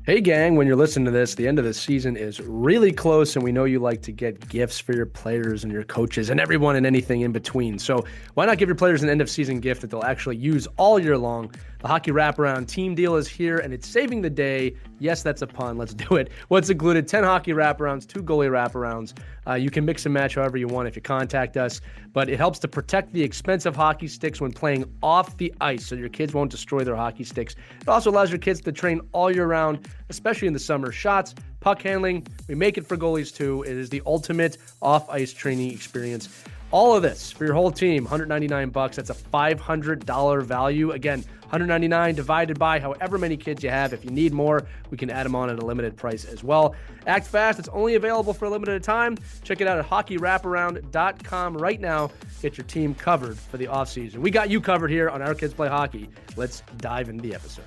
Hey gang, when you're listening to this, the end of the season is really close, and we know you like to get gifts for your players and your coaches and everyone and anything in between. So why not give your players an end of season gift that they'll actually use all year long? The Hockey Wraparound Team Deal is here, and it's saving the day. Yes, that's a pun. Let's do it. What's included? 10 hockey wraparounds, 2 goalie wraparounds. You can mix and match however you want if you contact us, but it helps to protect the expensive hockey sticks when playing off the ice so your kids won't destroy their hockey sticks. It also allows your kids to train all year round, especially in the summer. Shots, puck handling, we make it for goalies too. It is the ultimate off-ice training experience. All of this for your whole team, $199. That's a $500 value. Again, $199 divided by however many kids you have. If you need more, we can add them on at a limited price as well. Act fast. It's only available for a limited time. Check it out at hockeywraparound.com right now. Get your team covered for the offseason. We got you covered here on Our Kids Play Hockey. Let's dive into the episode.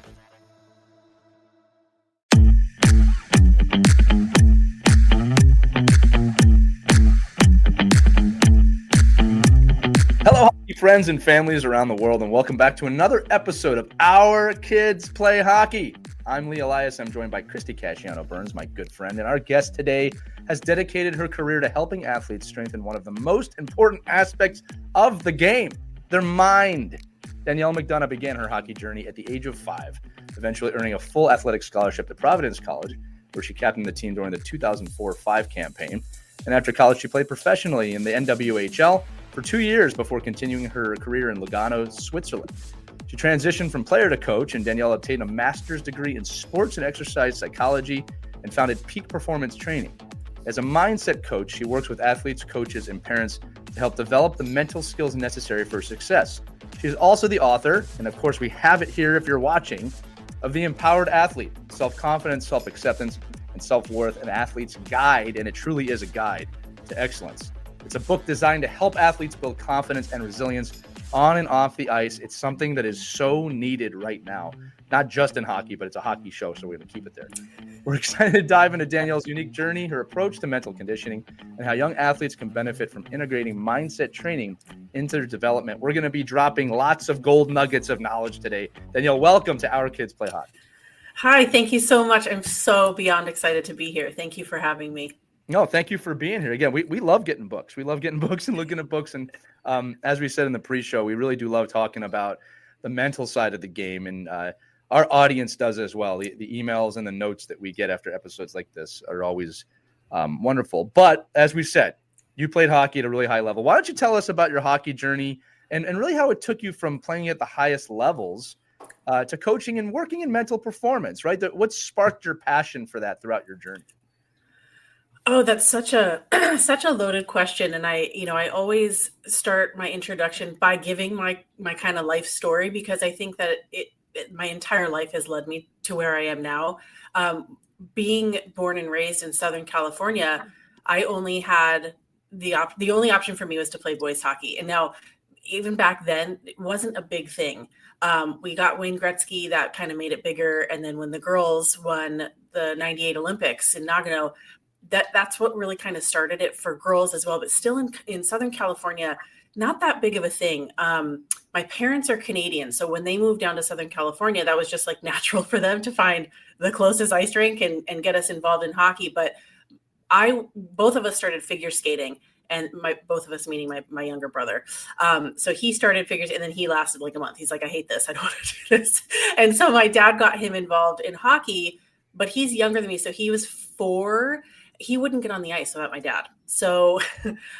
Hello, hockey friends and families around the world, and welcome back to another episode of Our Kids Play Hockey. I'm Lee Elias. I'm joined by Christy Casciano-Burns, my good friend, and our guest today has dedicated her career to helping athletes strengthen one of the most important aspects of the game, their mind. Danielle McDonough began her hockey journey at the age of 5, eventually earning a full athletic scholarship at Providence College, where she captained the team during the 2004-05 campaign. And after college, she played professionally in the NWHL for 2 years before continuing her career in Lugano, Switzerland. She transitioned from player to coach, and Danielle obtained a master's degree in sports and exercise psychology and founded Peak Performance Training. As a mindset coach, she works with athletes, coaches, and parents to help develop the mental skills necessary for success. She is also the author, and of course we have it here if you're watching, of The Empowered Athlete, Self-Confidence, Self-Acceptance, and Self-Worth, an athlete's guide, and it truly is a guide to excellence. It's a book designed to help athletes build confidence and resilience on and off the ice. It's something that is so needed right now, not just in hockey, but it's a hockey show, so we're going to keep it there. We're excited to dive into Danielle's unique journey, her approach to mental conditioning, and how young athletes can benefit from integrating mindset training into their development. We're going to be dropping lots of gold nuggets of knowledge today. Danielle, welcome to Our Kids Play Hockey. Hi, thank you so much. I'm so beyond excited to be here. Thank you for having me. No, thank you for being here. Again, we love getting books. We love getting books and looking at books. And as we said in the pre-show, we really do love talking about the mental side of the game. And our audience does as well. The emails and the notes that we get after episodes like this are always wonderful. But as we said, you played hockey at a really high level. Why don't you tell us about your hockey journey and really how it took you from playing at the highest levels to coaching and working in mental performance, right? What sparked your passion for that throughout your journey? Oh, that's such a loaded question. And I always start my introduction by giving my kind of life story, because I think that my entire life has led me to where I am now. Being born and raised in Southern California, I only had the only option for me was to play boys hockey. And now, even back then, it wasn't a big thing. We got Wayne Gretzky, that kind of made it bigger. And then when the girls won the 98 Olympics in Nagano, that's what really kind of started it for girls as well. But still in Southern California, not that big of a thing. My parents are Canadian. So when they moved down to Southern California, that was just like natural for them to find the closest ice rink and get us involved in hockey. But both of us started figure skating. And both of us, meaning my younger brother. So he started figures, and then he lasted like a month. He's like, I hate this. I don't want to do this. And so my dad got him involved in hockey, but he's younger than me. So he was 4. He wouldn't get on the ice without my dad. So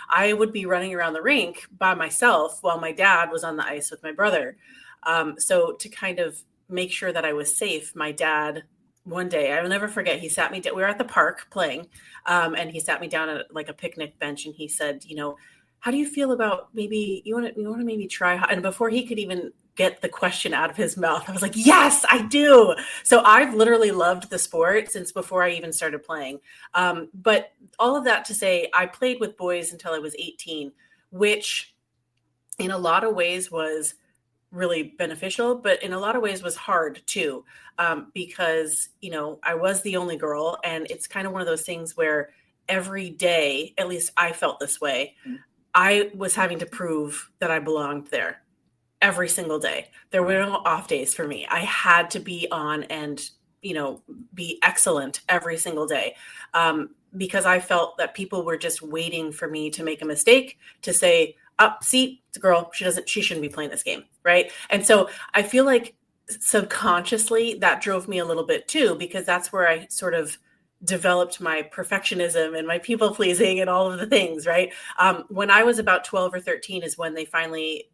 I would be running around the rink by myself while my dad was on the ice with my brother. So to kind of make sure that I was safe, my dad, one day, I will never forget, he sat me down. We were at the park playing, and he sat me down at like a picnic bench, and he said, how do you feel about maybe you want to maybe try? And before he could even get the question out of his mouth, I was like, yes, I do. So I've literally loved the sport since before I even started playing. But all of that to say, I played with boys until I was 18, which in a lot of ways was really beneficial, but in a lot of ways was hard too, because, I was the only girl, and it's kind of one of those things where every day, at least I felt this way, I was having to prove that I belonged there every single day. There were no off days for me. I had to be on and be excellent every single day. Because I felt that people were just waiting for me to make a mistake, to say, see, it's a girl, she shouldn't be playing this game. Right. And so I feel like subconsciously that drove me a little bit too, because that's where I sort of developed my perfectionism and my people pleasing and all of the things. Right. When I was about 12 or 13 is when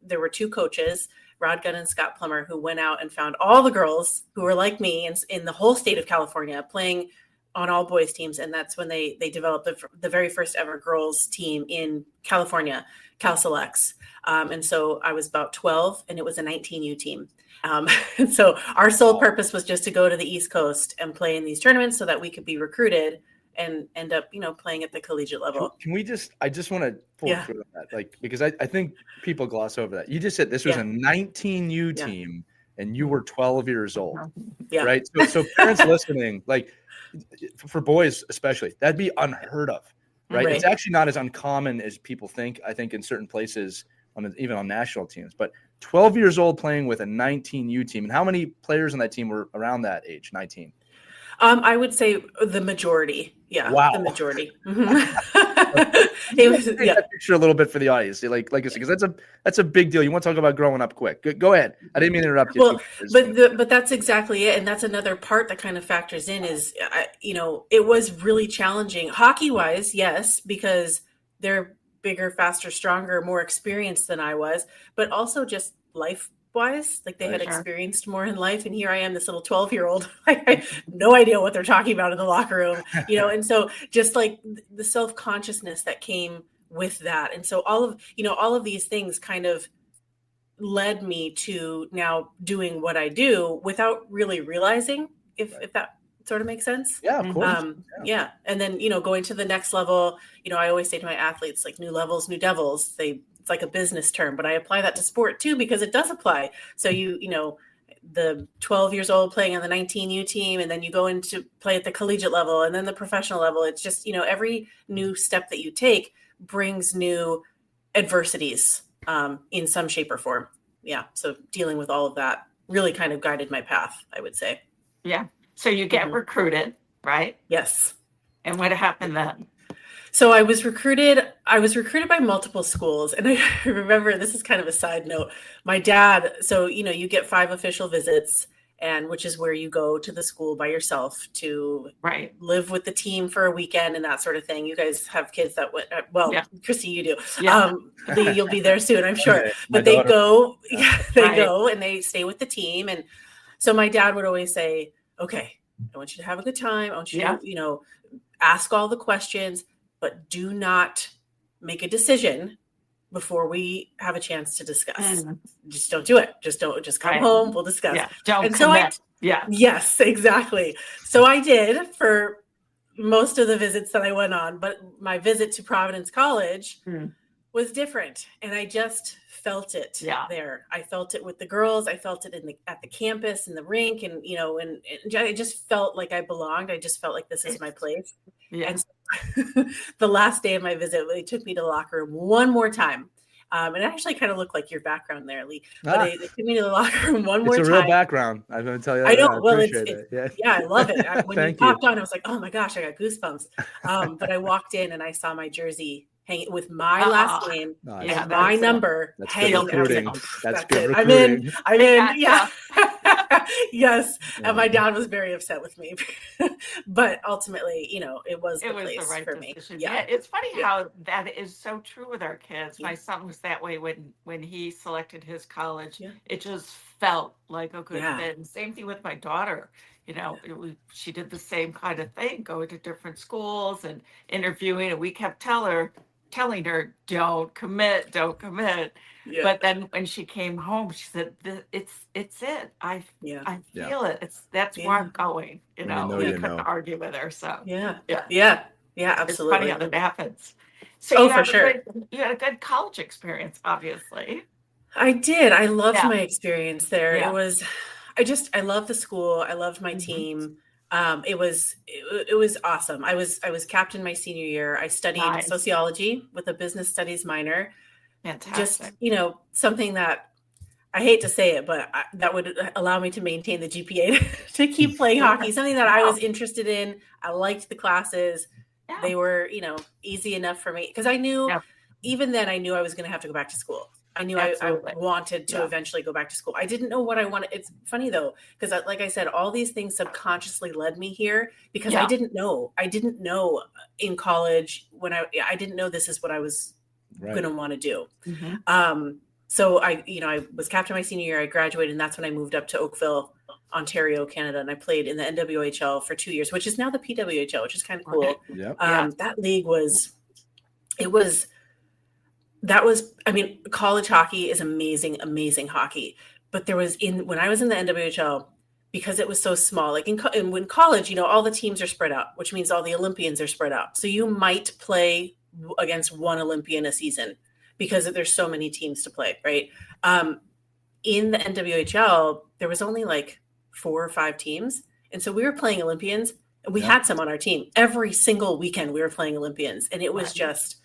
there were two coaches, Rod Gunn and Scott Plummer, who went out and found all the girls who were like me in the whole state of California playing on all boys teams. And that's when they developed the very first ever girls team in California, Cal Selects. And so I was about 12 and it was a 19U team. And so our sole purpose was just to go to the East Coast and play in these tournaments so that we could be recruited and end up, playing at the collegiate level. I just want to pull through that, because I think people gloss over that. You just said this was a 19U team and you were 12 years old, right? So parents listening, for boys especially, that'd be unheard of, right? It's actually not as uncommon as people think, I think, in certain places, even on national teams. But 12 years old playing with a 19U team. And how many players on that team were around that age, 19? I would say the majority. Yeah. Wow. The majority. It was, that picture a little bit for the audience, like I said, because that's a big deal. You want to talk about growing up quick. Go ahead. I didn't mean to interrupt you. Well, but that's exactly it. And that's another part that kind of factors in is, it was really challenging hockey wise. Yes, because they're bigger, faster, stronger, more experienced than I was, but also just life wise, they had experienced more in life. And here I am, this little 12-year-old, I have no idea what they're talking about in the locker room, and so just the self-consciousness that came with that. And so all of these things kind of led me to now doing what I do without really realizing if that sort of makes sense. Yeah, of course. And then, going to the next level, I always say to my athletes, new levels, new devils. It's like a business term, but I apply that to sport too, because it does apply. So the 12 years old playing on the 19U team, and then you go into play at the collegiate level and then the professional level. It's just, every new step that you take brings new adversities in some shape or form. Yeah. So dealing with all of that really kind of guided my path, I would say. Yeah. So you get recruited, right? Yes. And what happened then? So I was recruited by multiple schools. And I remember, this is kind of a side note, my dad, so, you get 5 official visits, and which is where you go to the school by yourself to live with the team for a weekend and that sort of thing. You guys have kids that would, Christy, you do. Yeah. You'll be there soon, I'm sure. But they go and they stay with the team. And so my dad would always say, okay, I want you to have a good time. I want you to, ask all the questions, but do not make a decision before we have a chance to discuss. Just don't do it. Just come home. We'll discuss. Yeah. Don't commit. Yes, exactly. So I did for most of the visits that I went on, but my visit to Providence College was different. And I just felt it there. I felt it with the girls. I felt it at the campus, in the rink, and, and I just felt like I belonged. I just felt like this is my place. Yeah. And so the last day of my visit, they took me to the locker room one more time. And it actually kind of looked like your background there, Lee. But they took me to the locker room one more time. It's a real background. I'm going to tell you that. I know. I well, appreciate it. Yeah, I love it. When you popped on, I was like, oh my gosh, I got goosebumps. But I walked in and I saw my jersey hanging with my last name and my number hanging. That's good recruiting. I'm in. Yeah. Yes. And my dad was very upset with me, but ultimately, it was the place for me. Yeah. It's funny how that is so true with our kids. My son was that way when he selected his college. It just felt like a good fit. And same thing with my daughter. She did the same kind of thing, going to different schools and interviewing, and we kept telling her, don't commit. Yeah. But then when she came home, she said, it's it. I feel it. That's where I'm going. You couldn't argue with her. So yeah, absolutely. It's funny how that happens. So for sure. You had a good college experience, obviously. I did. I loved my experience there. It was, I loved the school. I loved my team. It was awesome. I was captain my senior year. I studied sociology with a business studies minor. Fantastic. Just, something that I hate to say it, but that would allow me to maintain the GPA to keep playing hockey, something that I was interested in. I liked the classes. Yeah. They were, easy enough for me because I knew, even then I knew I was going to have to go back to school. I knew I wanted to eventually go back to school. I didn't know what I wanted. It's funny though, because like I said, all these things subconsciously led me here because I didn't know. I didn't know in college when I didn't know this is what I was going to want to do. Mm-hmm. So I was captain my senior year. I graduated, and that's when I moved up to Oakville, Ontario, Canada, and I played in the NWHL for 2 years, which is now the PWHL, which is kind of cool. That league college hockey is amazing, amazing hockey. But when I was in the NWHL, because it was so small, like in college, all the teams are spread out, which means all the Olympians are spread out. So you might play against one Olympian a season because there's so many teams to play, right? In the NWHL, there was only like 4 or 5 teams. And so we were playing Olympians, and we had some on our team. Every single weekend we were playing Olympians. And it was just,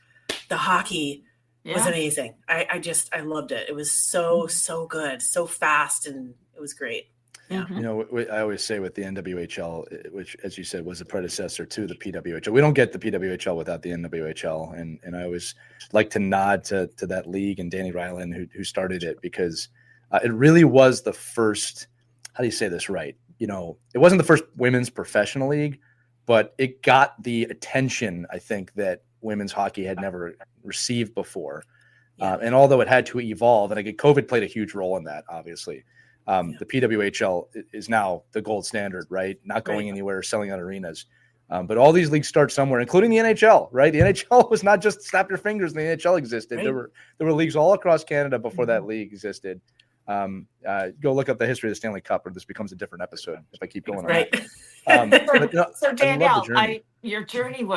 the hockey was amazing. I loved it. It was so good, so fast, and it was great. Yeah. I always say with the NWHL, which, as you said, was a predecessor to the PWHL. We don't get the PWHL without the NWHL, and I always like to nod to that league and Danny Ryland who started it, because it really was the first. How do you say this right? It wasn't the first women's professional league, but it got the attention I think that women's hockey had never received before. And although it had to evolve, and COVID played a huge role in that, obviously. The PWHL is now the gold standard, right? Not going anywhere, selling out arenas. But all these leagues start somewhere, including the NHL, right? The NHL was not just snap your fingers and the NHL existed. Right. There were leagues all across Canada before that league existed. Go look up the history of the Stanley Cup, or this becomes a different episode if I keep going on that. So Danielle, your journey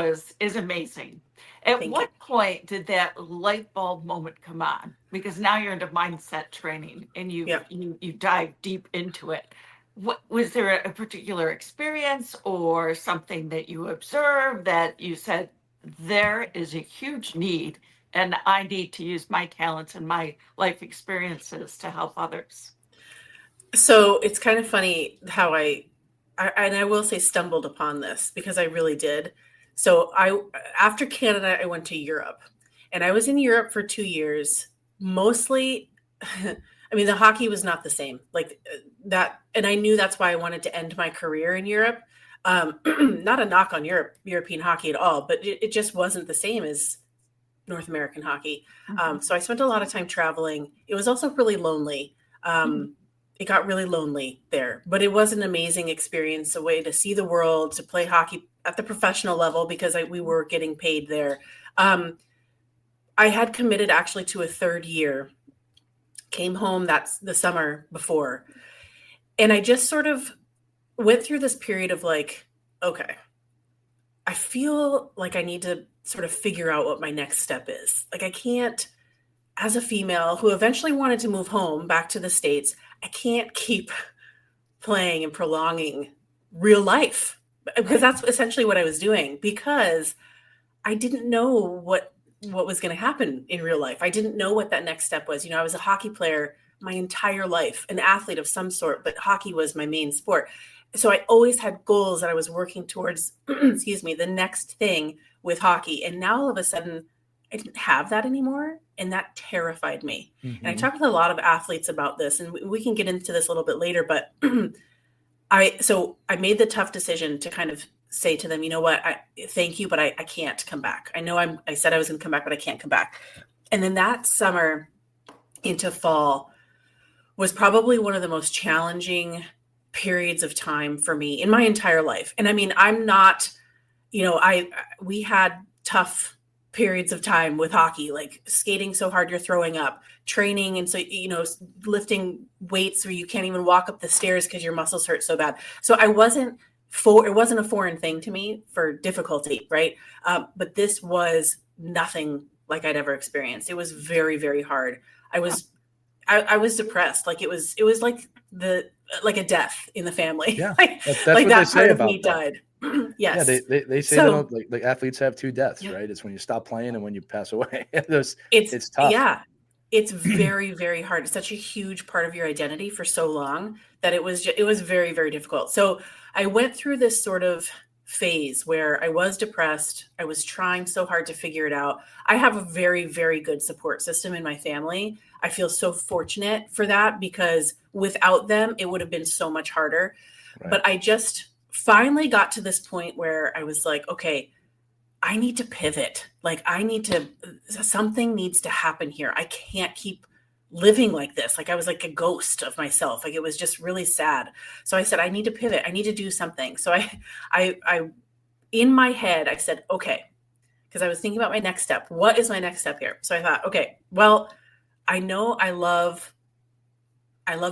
is amazing. At what point did that light bulb moment come on? Because now you're into mindset training and you dive deep into it. What was there a particular experience or something that you observed that you said, there is a huge need and I need to use my talents and my life experiences to help others? So it's kind of funny how I will say stumbled upon this, because I really did. So after Canada, I went to Europe, and I was in Europe for 2 years, mostly. The hockey was not the same like that. And I knew that's why I wanted to end my career in Europe. Not a knock on European hockey at all, but it just wasn't the same as North American hockey. So I spent a lot of time traveling. It was also really lonely. It got really lonely there, but it was an amazing experience, a way to see the world, to play hockey at the professional level, because we were getting paid there. I had committed actually to a 3rd year, came home that's the summer before. And I just sort of went through this period of like, okay, I feel like I need to sort of figure out what my next step is. Like, I can't, as a female who eventually wanted to move home back to the States, I can't keep playing and prolonging real life, because that's essentially what I was doing, because I didn't know what was going to happen in real life. I didn't know what that next step was. I was a hockey player my entire life, an athlete of some sort, but hockey was my main sport. So I always had goals that I was working towards, the next thing with hockey. And now all of a sudden I didn't have that anymore. And that terrified me. Mm-hmm. And I talked with a lot of athletes about this, and we can get into this a little bit later, but I made the tough decision to kind of say to them, you know what, thank you, but I can't come back. I know I said I was going to come back, but I can't come back. And then that summer into fall was probably one of the most challenging periods of time for me in my entire life. And I'm not, we had tough periods of time with hockey, like skating so hard you're throwing up, training, and so lifting weights where you can't even walk up the stairs because your muscles hurt so bad. So it wasn't a foreign thing to me for difficulty, right? But this was nothing like I'd ever experienced. It was very, very hard. I was depressed. Like it was like a death in the family. Yeah, that's like that part of me died. Yes. Yeah, they say like athletes have 2 deaths, right? It's when you stop playing and when you pass away. It's tough. Yeah. it's very, very hard. It's such a huge part of your identity for so long that it was very, very difficult. So I went through this sort of phase where I was depressed. I was trying so hard to figure it out. I have a very, very good support system in my family. I feel so fortunate for that, because without them, it would have been so much harder. Right. But I just finally got to this point where I was like, okay, I need to pivot. Like something needs to happen here. I can't keep living like this. Like I was like a ghost of myself. Like it was just really sad. So I said, I need to pivot. I need to do something. So I in my head, I said, okay, because I was thinking about my next step. What is my next step here? So I thought, okay, well, I know I love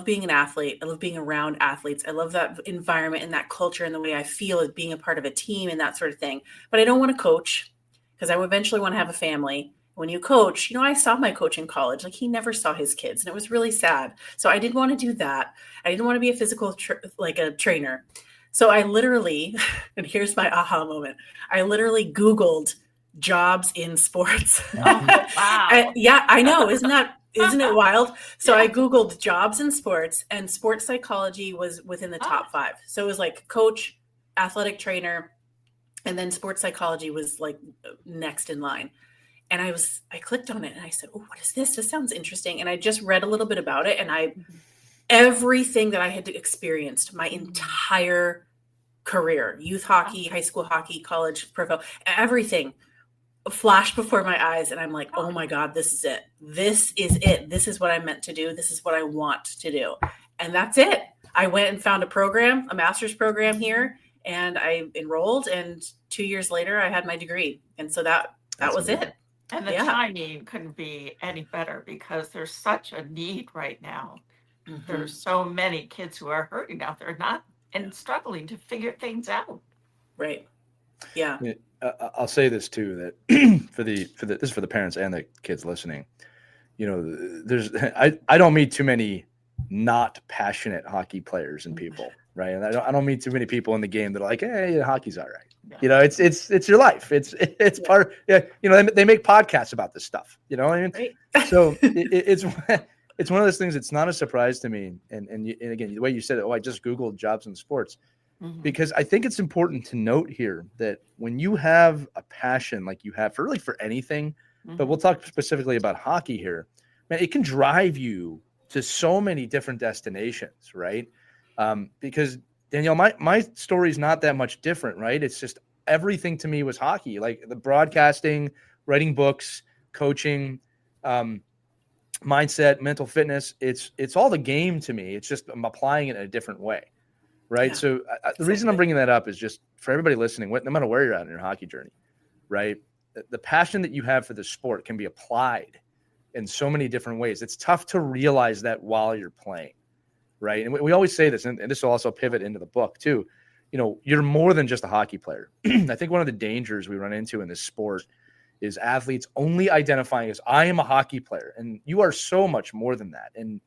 being an athlete. I love being around athletes. I love that environment and that culture and the way I feel as being a part of a team and that sort of thing. But I don't want to coach, because I eventually want to have a family. When you coach, I saw my coach in college. Like he never saw his kids, and it was really sad. So I didn't want to do that. I didn't want to be a physical trainer. So I literally, and here's my aha moment. I literally Googled jobs in sports. Oh, wow. Yeah, I know. Isn't it wild? So I Googled jobs in sports, and sports psychology was within the top 5. So it was like coach, athletic trainer, and then sports psychology was like next in line. And I clicked on it and I said, oh, what is this? This sounds interesting. And I just read a little bit about it, and everything that I had experienced my entire career, youth hockey, high school hockey, college, pro, everything flashed before my eyes. And I'm like, oh my God, this is it. This is it. This is what I meant to do. This is what I want to do. And that's it. I went and found a master's program here, and I enrolled, and 2 years later I had my degree. And so that was it. And the timing couldn't be any better, because there's such a need right now. Mm-hmm. There's so many kids who are hurting out there, and struggling to figure things out. Right. Yeah. I'll say this too, that this is for the parents and the kids listening. I don't meet too many not passionate hockey players and people, right? And I don't meet too many people in the game that are like, hey, hockey's all right. Yeah. It's your life. It's part. Yeah, they make podcasts about this stuff. You know what I mean? Right. So it's one of those things. It's not a surprise to me. And again, the way you said it, I just Googled jobs in sports. Mm-hmm. Because I think it's important to note here that when you have a passion like you have for anything, mm-hmm. but we'll talk specifically about hockey here, man, it can drive you to so many different destinations, right? Because Danielle, my story is not that much different, right? It's just everything to me was hockey, like the broadcasting, writing books, coaching, mindset, mental fitness. It's all the game to me. It's just I'm applying it in a different way. Right. Yeah, so the reason I'm bringing that up is just for everybody listening, no matter where you're at in your hockey journey, right? The passion that you have for the sport can be applied in so many different ways. It's tough to realize that while you're playing. Right. And we always say this, and this will also pivot into the book too. You're more than just a hockey player. I think one of the dangers we run into in this sport is athletes only identifying as I am a hockey player. And you are so much more than that. And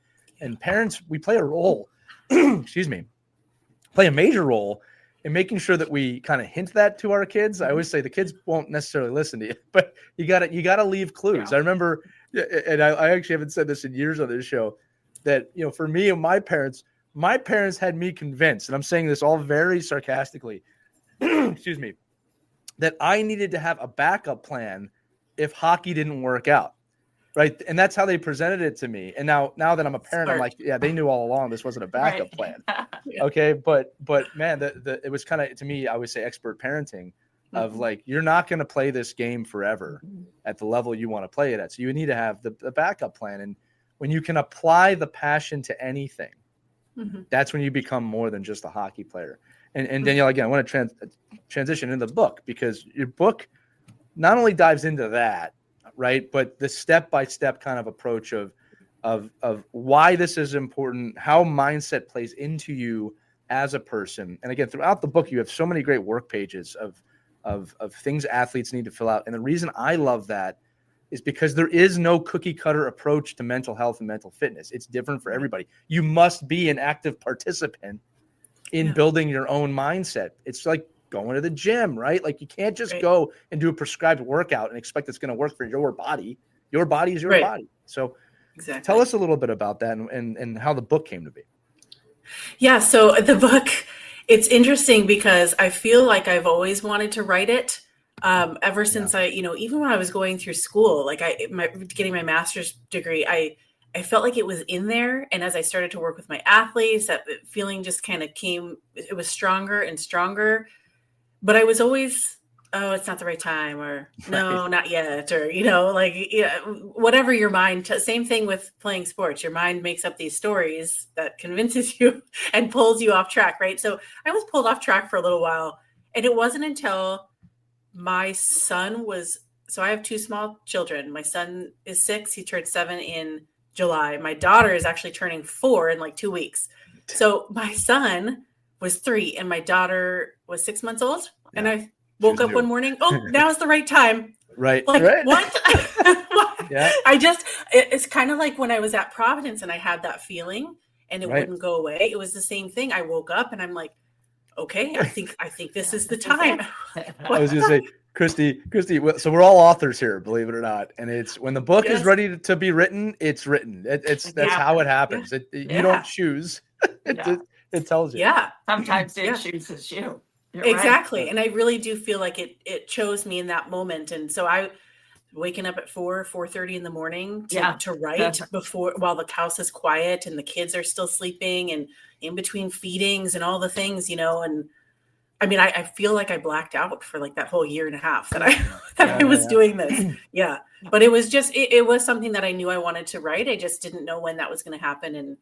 parents, we play a role, excuse me, play a major role in making sure that we kind of hint that to our kids. I always say the kids won't necessarily listen to you, but you gotta leave clues. Yeah. I remember, and I actually haven't said this in years on this show, that, for me and my parents had me convinced, and I'm saying this all very sarcastically, excuse me, that I needed to have a backup plan if hockey didn't work out. Right. And that's how they presented it to me. And now that I'm a parent, I'm like, yeah, they knew all along this wasn't a backup plan. Yeah. Okay. But man, it was kind of, to me, I would say expert parenting of mm-hmm. like, you're not going to play this game forever mm-hmm. at the level you want to play it at. So you need to have the backup plan. And when you can apply the passion to anything, mm-hmm. that's when you become more than just a hockey player. And Danielle, again, I want to transition into the book, because your book not only dives into that, right, but the step-by-step kind of approach of why this is important, how mindset plays into you as a person. And again, throughout the book, you have so many great work pages of things athletes need to fill out. And the reason I love that is because there is no cookie cutter approach to mental health and mental fitness. It's different for everybody. You must be an active participant in building your own mindset. It's like going to the gym, right? Like you can't just go and do a prescribed workout and expect it's going to work for your body. Your body is your body. So Exactly. Tell us a little bit about that and how the book came to be. Yeah. So the book, it's interesting because I feel like I've always wanted to write it. Ever since even when I was going through school, like getting my master's degree, I felt like it was in there. And as I started to work with my athletes, that feeling just kind of came, it was stronger and stronger, but I was always, oh, it's not the right time, or no, not yet. Or, whatever your mind, same thing with playing sports, your mind makes up these stories that convinces you and pulls you off track. Right. So I was pulled off track for a little while, and it wasn't until my son so I have two small children. My son is 6. He turned 7 in July. My daughter is actually turning 4 in like 2 weeks. So my son was 3 and my daughter was 6 months old. Yeah. And I woke up one morning, now's the right time. Right. Like, right. What? Yeah. It's kind of like when I was at Providence and I had that feeling and it wouldn't go away. It was the same thing. I woke up and I'm like, okay, I think this is the time. I was going to say, Christy, so we're all authors here, believe it or not. And it's when the book is ready to be written, it's written. That's how it happens. You don't choose. It tells you. Yeah. Sometimes it chooses you. You're exactly. Right. And I really do feel like it chose me in that moment. And so I waking up at 4:30 in the morning to write while the house is quiet and the kids are still sleeping and in between feedings and all the things, and I mean, I feel like I blacked out for like that whole year and a half that I was doing this. Yeah. But it was just, it was something that I knew I wanted to write. I just didn't know when that was going to happen. And,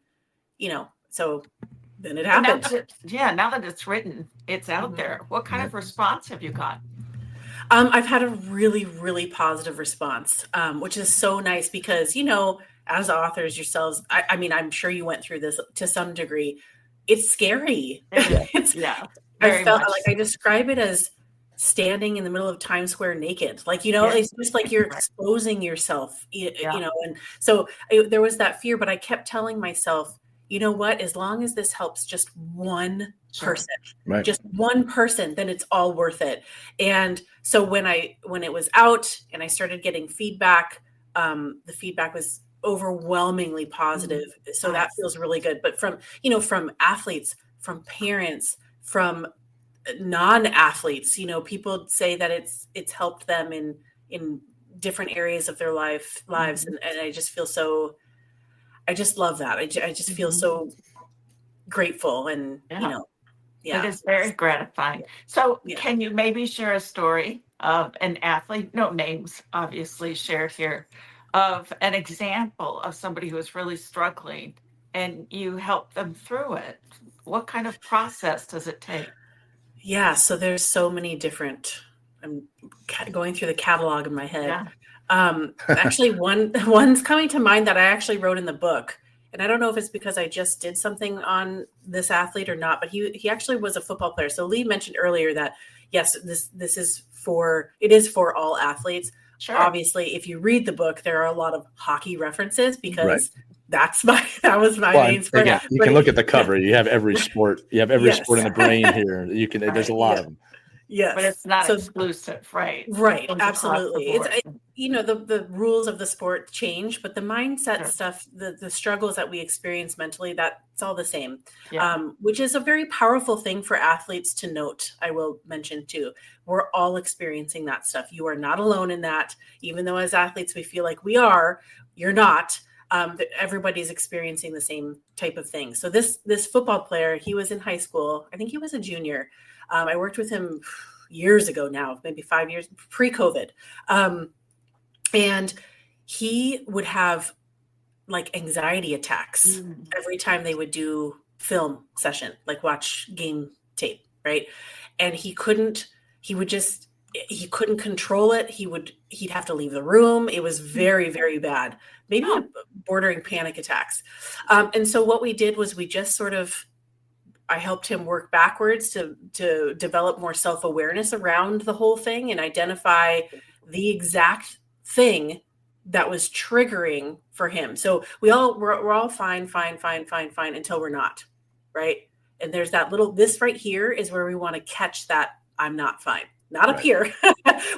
so then it happened. Now that it's written, it's out there. What kind of response have you got? I've had a really, really positive response, which is so nice because, as authors yourselves, I mean, I'm sure you went through this to some degree. It's scary. I felt like I describe it as standing in the middle of Times Square naked. Like, it's just like you're exposing yourself, and so there was that fear, but I kept telling myself, you know what, as long as this helps just one person, just one person, then it's all worth it. And so when it was out and I started getting feedback, the feedback was overwhelmingly positive. So that feels really good. But from athletes, from parents, from non-athletes, people say that it's helped them in different areas of their lives. And I just feel I just love that. I just feel so grateful and, It is very gratifying. So can you maybe share a story of an athlete, no names obviously shared here, of an example of somebody who is really struggling and you help them through it? What kind of process does it take? Yeah, so there's so many different, I'm going through the catalog in my head. Yeah. Actually, one's coming to mind that I actually wrote in the book. And I don't know if it's because I just did something on this athlete or not, but he actually was a football player. So Lee mentioned earlier that, yes, this is for all athletes. Sure. Obviously, if you read the book, there are a lot of hockey references because that was my main sport. Again, you can look at the cover. You have every sport. You have every sport in the brain here. You can. There's a lot of them. Yes. But it's not exclusive, right? Right. Absolutely. It's the rules of the sport change, but the mindset stuff, the struggles that we experience mentally, that's all the same. Yeah. Which is a very powerful thing for athletes to note. I will mention too. We're all experiencing that stuff. You are not alone in that. Even though as athletes we feel like we are, you're not. Everybody's experiencing the same type of thing. So this football player, he was in high school. I think he was a junior. I worked with him years ago now, maybe 5 years pre-COVID. And he would have like anxiety attacks every time they would do film session, like watch game tape. Right. And he couldn't control it. He'd have to leave the room. It was very, very bad, maybe bordering panic attacks. And so what we did was we just I helped him work backwards to develop more self-awareness around the whole thing and identify the exact thing that was triggering for him. So we're all fine until we're not, right? And there's that this right here is where we want to catch that I'm not fine. not up here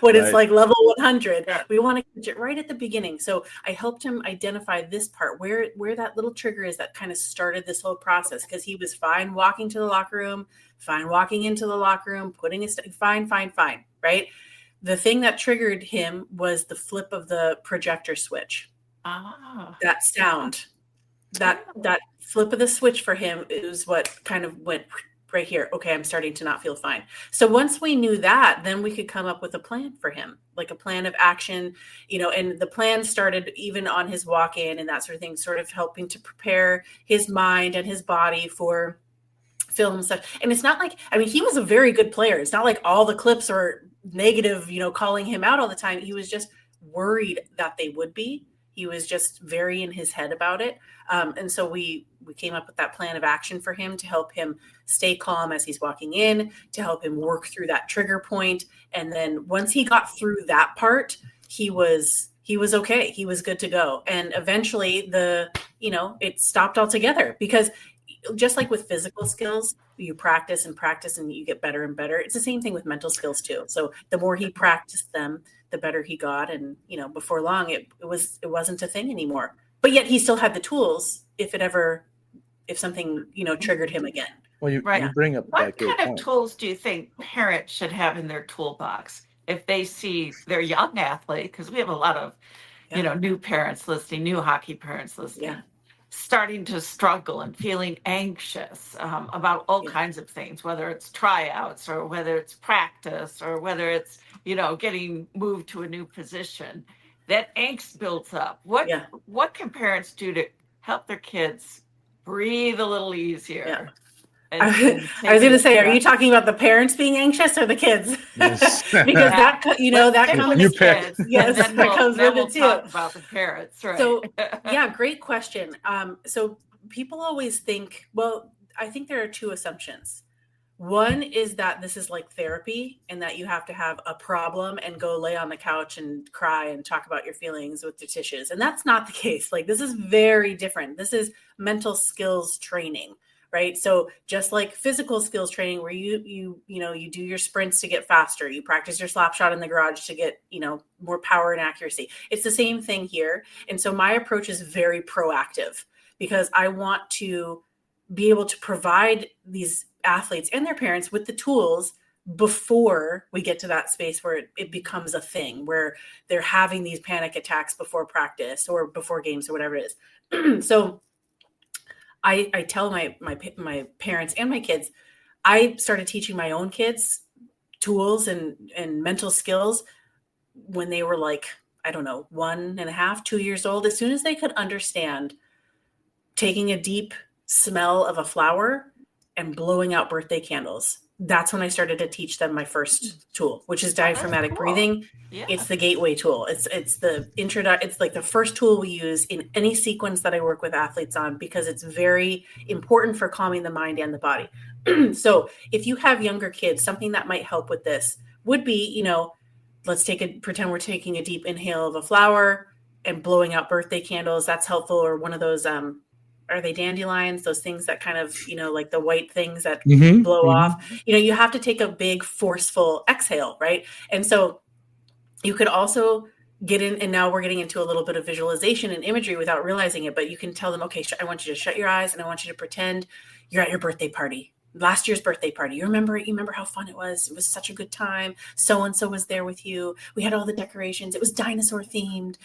when it's like level 100. Yeah. We want to catch it right at the beginning. So I helped him identify this part where that little trigger is that kind of started this whole process, because he was fine walking to the locker room, fine walking into the locker room, putting his fine, right? The thing that triggered him was the flip of the projector switch. That sound, that flip of the switch for him is what kind of went right here. Okay, I'm starting to not feel fine. So once we knew that, then we could come up with a plan for him, like a plan of action, and the plan started even on his walk-in and that sort of thing, sort of helping to prepare his mind and his body for film stuff. And it's not like, he was a very good player. It's not like all the clips are negative, calling him out all the time. He was just worried that they would be. He was just very in his head about it. And so we came up with that plan of action for him to help him stay calm as he's walking in, to help him work through that trigger point. And then once he got through that part, he was okay. He was good to go. And eventually it stopped altogether, because just like with physical skills, you practice and you get better and better. It's the same thing with mental skills too. So the more he practiced them, the better he got. And, before long, it wasn't a thing anymore, but yet he still had the tools if something, triggered him again. Well, you bring up what kind of tools do you think parents should have in their toolbox if they see their young athlete? Because we have a lot of, new parents listening, new hockey parents listening, starting to struggle and feeling anxious about all kinds of things, whether it's tryouts or whether it's practice or whether it's, getting moved to a new position. That angst builds up. What can parents do to help their kids breathe a little easier? Yeah. I was going to say, are you talking about the parents being anxious or the kids? Yes. Because that comes, you pick. Yes, that comes with it too. Talk about the parents, right? So, great question. So people always think, I think there are two assumptions. One is that this is like therapy and that you have to have a problem and go lay on the couch and cry and talk about your feelings with the tissues. And that's not the case. Like, this is very different. This is mental skills training. Right. So just like physical skills training, where you do your sprints to get faster, you practice your slap shot in the garage to get, more power and accuracy. It's the same thing here. And so my approach is very proactive, because I want to be able to provide these athletes and their parents with the tools before we get to that space where it becomes a thing, where they're having these panic attacks before practice or before games or whatever it is. So I tell my parents and my kids, I started teaching my own kids tools and mental skills when they were like, 1.5, 2 years old. As soon as they could understand taking a deep smell of a flower and blowing out birthday candles, that's when I started to teach them my first tool, which is diaphragmatic breathing. Yeah. It's the gateway tool. It's it's like the first tool we use in any sequence that I work with athletes on, because it's very important for calming the mind and the body. So if you have younger kids, something that might help with this would be, let's pretend we're taking a deep inhale of a flower and blowing out birthday candles. That's helpful. Or one of those, are they dandelions? Those things that kind of, like the white things that blow off. You have to take a big forceful exhale, right? And so you could also get in, and now we're getting into a little bit of visualization and imagery without realizing it, but you can tell them, okay, I want you to shut your eyes and I want you to pretend you're at your birthday party. Last year's birthday party. You remember how fun it was? It was such a good time. So-and-so was there with you. We had all the decorations. It was dinosaur themed.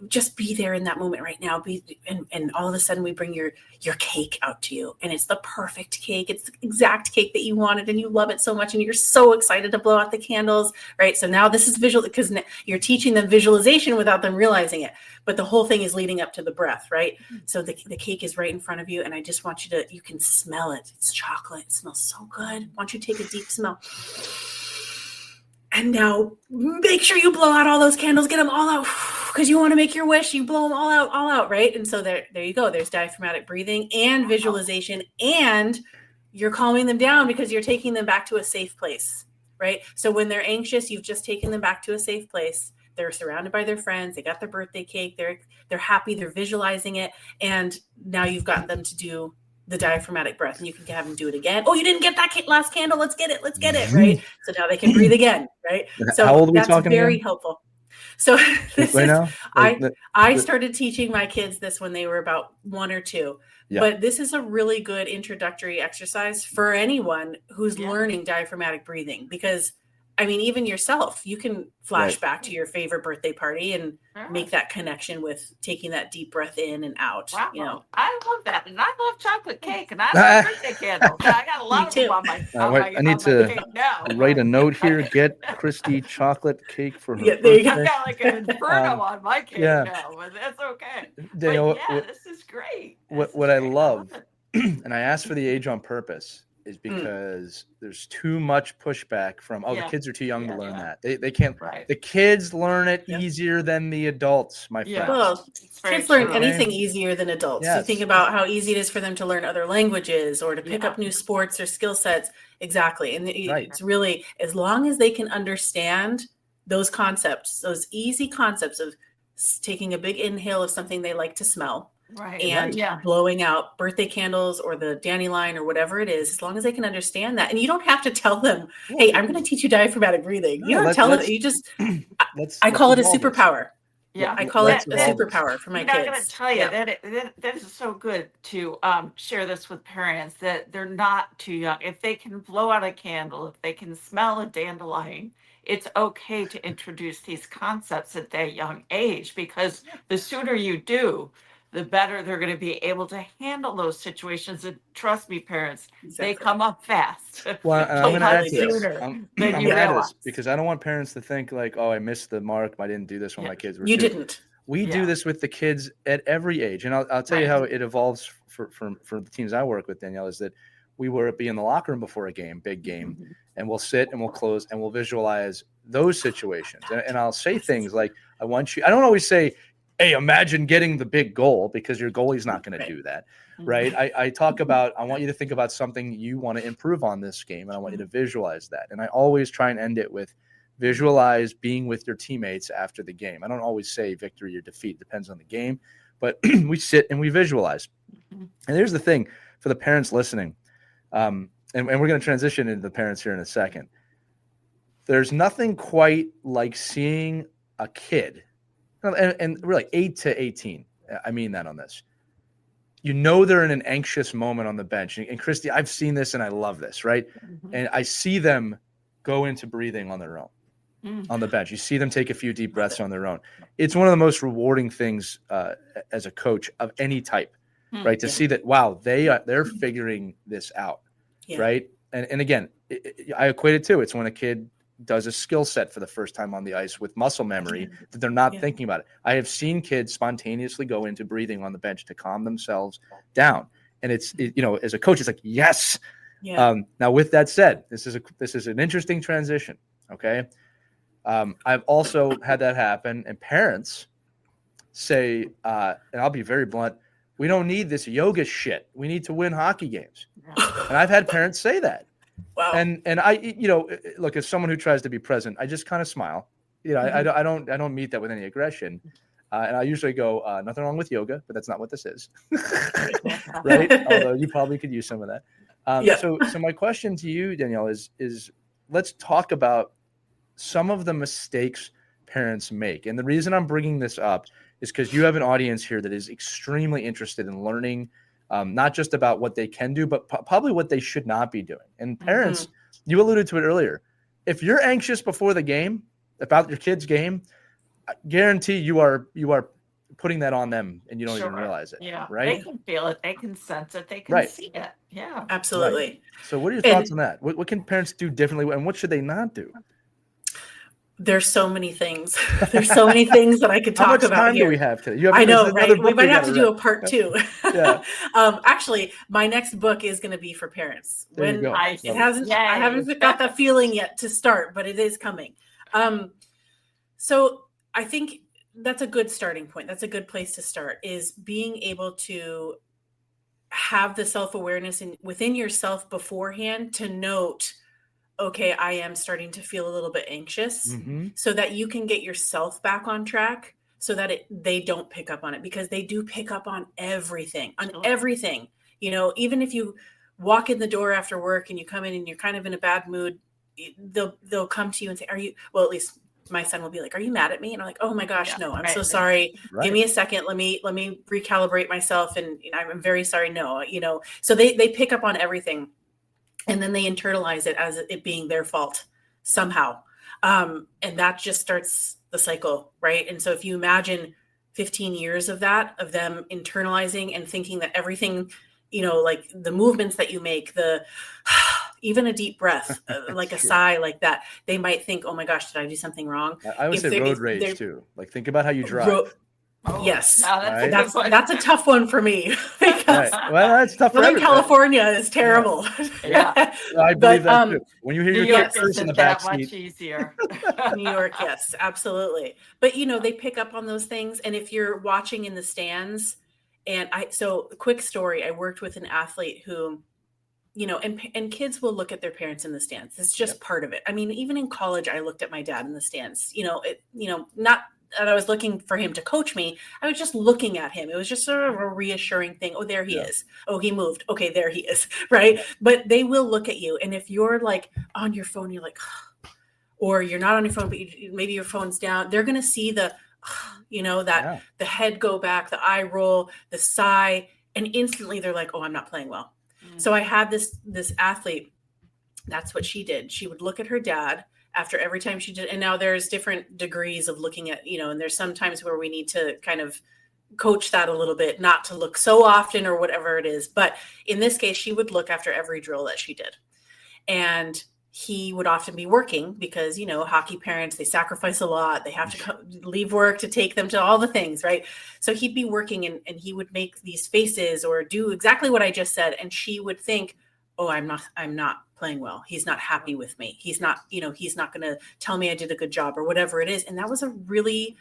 Just be there in that moment right now. And all of a sudden we bring your cake out to you. And it's the perfect cake. It's the exact cake that you wanted and you love it so much. And you're so excited to blow out the candles, right? So now this is visual, because you're teaching them visualization without them realizing it. But the whole thing is leading up to the breath, right? So the cake is right in front of you. And I just want you can smell it. It's chocolate. It smells so good. Why don't you take a deep smell? And now make sure you blow out all those candles, get them all out, because you want to make your wish. You blow them all out, right? And so there you go. There's diaphragmatic breathing and visualization, and you're calming them down because you're taking them back to a safe place, right? So when they're anxious, you've just taken them back to a safe place. They're surrounded by their friends. They got their birthday cake. They're happy. They're visualizing it. And now you've gotten them to do the diaphragmatic breath, and you can have them do it again. Oh, you didn't get that last candle. Let's get it. Right. So now they can breathe again. Right. So how old are we that's talking very again? helpful. So this right is, now? I started teaching my kids this when they were about 1 or 2. Yeah. But this is a really good introductory exercise for anyone who's learning diaphragmatic breathing, because I mean, even yourself, you can flash back to your favorite birthday party and make that connection with taking that deep breath in and out. Wow. You know, I love that. And I love chocolate cake, and I love birthday candles. I got a lot of them on my I need to write a note here. Get Christy chocolate cake for her birthday. I've got like an inferno on my cake now, but that's okay. Danielle, but this is great. What I love, and I asked for the age on purpose, is because there's too much pushback from, the kids are too young to learn that. They can't. Right. The kids learn it easier than the adults, my friend. Well, kids learn anything easier than adults. Yes. You think about how easy it is for them to learn other languages or to pick up new sports or skill sets. Exactly. And it's really, as long as they can understand those concepts, those easy concepts of taking a big inhale of something they like to smell. Right. And blowing out birthday candles or the dandelion or whatever it is, as long as they can understand that. And you don't have to tell them, hey, I'm going to teach you diaphragmatic breathing. You don't tell them. You just, I call it a superpower. Yeah. I call it a superpower for my kids. I'm going to tell you that is so good to share this with parents, that they're not too young. If they can blow out a candle, if they can smell a dandelion, it's okay to introduce these concepts at that young age, because the sooner you do, the better they're going to be able to handle those situations. And trust me, parents, they come up fast. Well, and I'm going to add to this. I'm going to add this because I don't want parents to think like, oh, I missed the mark. I didn't do this when my kids were 2. Didn't. We do this with the kids at every age. And I'll tell you how it evolves for the teams I work with, Danielle, is that we will be in the locker room before a big game, and we'll sit and we'll close and we'll visualize those situations. And I'll say things like, I don't always say, hey, imagine getting the big goal, because your goalie's not going to do that, right? I talk about, I want you to think about something you want to improve on this game, and I want you to visualize that. And I always try and end it with visualize being with your teammates after the game. I don't always say victory or defeat. It depends on the game. But we sit and we visualize. And here's the thing for the parents listening, and we're going to transition into the parents here in a second. There's nothing quite like seeing a kid, and really 8 to 18, I mean that on this. You know they're in an anxious moment on the bench. And Christy, I've seen this and I love this, right? And I see them go into breathing on their own on the bench. You see them take a few deep breaths on their own. It's one of the most rewarding things as a coach of any type, right? To see that, wow, they're figuring this out, right? And again, I equate it to, it's when a kid does a skill set for the first time on the ice with muscle memory that they're not thinking about it. I have seen kids spontaneously go into breathing on the bench to calm themselves down. And it's as a coach, it's like, yes. Yeah. Now with that said, this is an interesting transition. Okay. I've also had that happen, and parents say, and I'll be very blunt, we don't need this yoga shit. We need to win hockey games. And I've had parents say that. Wow. And I, look, as someone who tries to be present, I just kind of smile. I don't meet that with any aggression. And I usually go, nothing wrong with yoga, but that's not what this is. Right? Although you probably could use some of that. So my question to you, Danielle, is let's talk about some of the mistakes parents make. And the reason I'm bringing this up is because you have an audience here that is extremely interested in learning, not just about what they can do, but probably what they should not be doing. And parents, you alluded to it earlier. If you're anxious before the game about your kid's game, I guarantee you are putting that on them, and you don't even realize it. Yeah, right? They can feel it. They can sense it. They can see it. Yeah, absolutely. Right. So what are your thoughts on that? What can parents do differently, and what should they not do? There's so many things. There's so many things that I could talk about. How much time do we have today? I know, right? We might have to do a part 2. Actually, my next book is going to be for parents. There you go. I haven't got that feeling yet to start, but it is coming. So I think that's a good starting point. That's a good place to start, is being able to have the self-awareness within yourself beforehand to note, okay, I am starting to feel a little bit anxious, so that you can get yourself back on track, so that they don't pick up on it, because they do pick up on everything, everything. Even if you walk in the door after work and you come in and you're kind of in a bad mood, they'll come to you and say, at least my son will be like, are you mad at me? And I'm like, oh my gosh, no, I'm so sorry. Right. Give me a second. Let me recalibrate myself. And I'm very sorry. No, so they pick up on everything, and then they internalize it as it being their fault somehow. And that just starts the cycle. Right. And so if you imagine 15 years of them internalizing and thinking that everything, like the movements that you make, even a deep breath, like a sigh like that, they might think, oh my gosh, did I do something wrong? I would say road rage too. Like, think about how you drive. Yes. That's a tough one for me. Right. Well, that's tough for everybody. California is terrible. Yeah. I believe that too. When you hear your kid curse in the back seat. Much easier. New York, yes, absolutely. But they pick up on those things. And if you're watching in the stands, quick story, I worked with an athlete who, and kids will look at their parents in the stands. It's just part of it. I mean, even in college, I looked at my dad in the stands, not that I was looking for him to coach me. I was just looking at him. It was just sort of a reassuring thing. Oh, there he is. Oh, he moved. Okay, there he is. Right. Yeah. But they will look at you. And if you're like on your phone, you're like, or you're not on your phone, but maybe your phone's down, they're going to see the head go back, the eye roll, the sigh, and instantly they're like, oh, I'm not playing well. So I had this athlete, that's what she did. She would look at her dad after every time she did. And now there's different degrees of looking at, and there's some times where we need to kind of coach that a little bit, not to look so often or whatever it is. But in this case, she would look after every drill that she did. And he would often be working because, hockey parents, they sacrifice a lot. They have to leave work to take them to all the things, right? So he'd be working and he would make these faces or do exactly what I just said. And she would think, oh, I'm not playing well. He's not happy with me. He's not going to tell me I did a good job or whatever it is. And that was a really,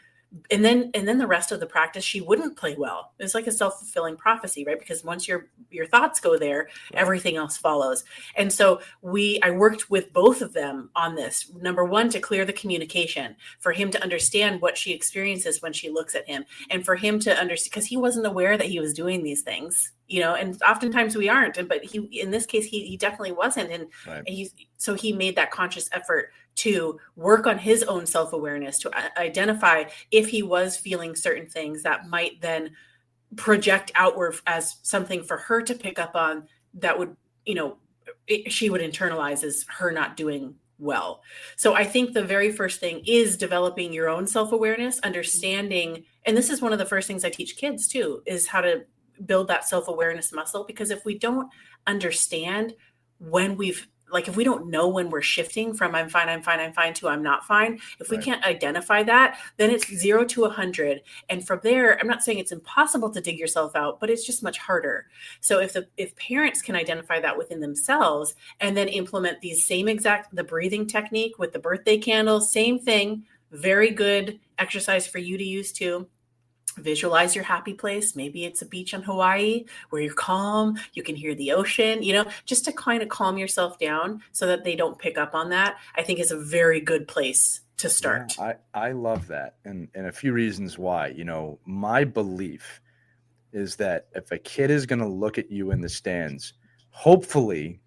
and then the rest of the practice, she wouldn't play well. It was like a self-fulfilling prophecy, right? Because once your thoughts go there, everything else follows. And so I worked with both of them on this. Number one, to clear the communication, for him to understand what she experiences when she looks at him, and for him to understand, because he wasn't aware that he was doing these things, and oftentimes we aren't. But in this case, he definitely wasn't. And so he made that conscious effort to work on his own self-awareness, to identify if he was feeling certain things that might then project outward as something for her to pick up on that would, she would internalize as her not doing well. So I think the very first thing is developing your own self-awareness, understanding, and this is one of the first things I teach kids too, is how to build that self-awareness muscle. Because if we don't understand if we don't know when we're shifting from I'm fine to I'm not fine, if we can't identify that, then it's 0 to 100. And from there, I'm not saying it's impossible to dig yourself out, but it's just much harder. So if parents can identify that within themselves and then implement these the breathing technique with the birthday candle, same thing, very good exercise for you to use too. Visualize your happy place. Maybe it's a beach in Hawaii where you're calm, you can hear the ocean, just to kind of calm yourself down so that they don't pick up on that, I think is a very good place to start. Yeah, I love that. And a few reasons why. My belief is that if a kid is going to look at you in the stands, hopefully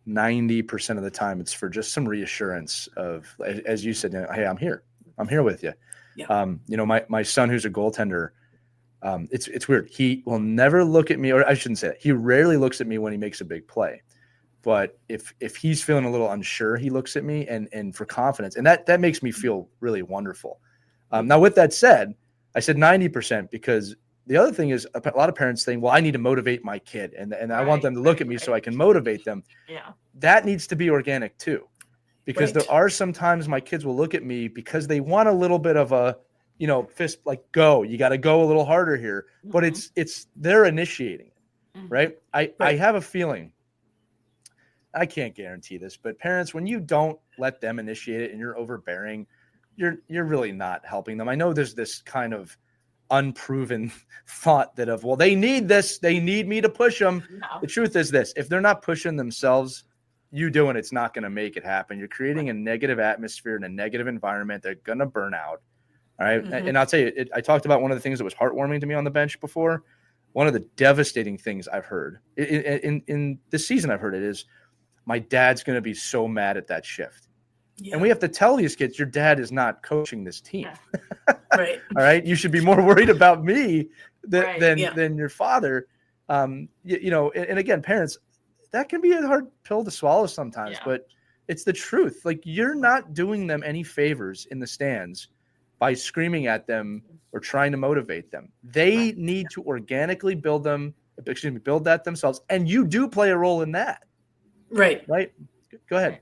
90% of the time it's for just some reassurance of, as you said, hey, I'm here with you. Yeah. My son, who's a goaltender, it's weird. He will never look at me, or I shouldn't say that. He rarely looks at me when he makes a big play. But if he's feeling a little unsure, he looks at me and for confidence. And that makes me feel really wonderful. Now, with that said, I said 90% because the other thing is a lot of parents think, well, I need to motivate my kid and I want them to look at me so I can motivate them. Yeah. That needs to be organic too. Because there are some times my kids will look at me because they want a little bit of a, fist, like, go, you got to go a little harder here, but it's they're initiating it. Right. I have a feeling, I can't guarantee this, but parents, when you don't let them initiate it and you're overbearing, you're really not helping them. I know there's this kind of unproven thought that well, they need this, they need me to push them. No. The truth is this, if they're not pushing themselves, you doing it's not going to make it happen. You're creating a negative atmosphere and a negative environment. They're going to burn out. All right. Mm-hmm. And I'll tell you, I talked about one of the things that was heartwarming to me on the bench before. one of the devastating things I've heard in this season, I've heard it is, my dad's going to be so mad at that shift. Yeah. And we have to tell these kids, your dad is not coaching this team. Yeah. Right. All right. You should be more worried about me than your father. And again, parents, that can be a hard pill to swallow sometimes, but it's the truth. Like, you're not doing them any favors in the stands by screaming at them or trying to motivate them. They need to organically build that themselves. And you do play a role in that. Right. Go ahead.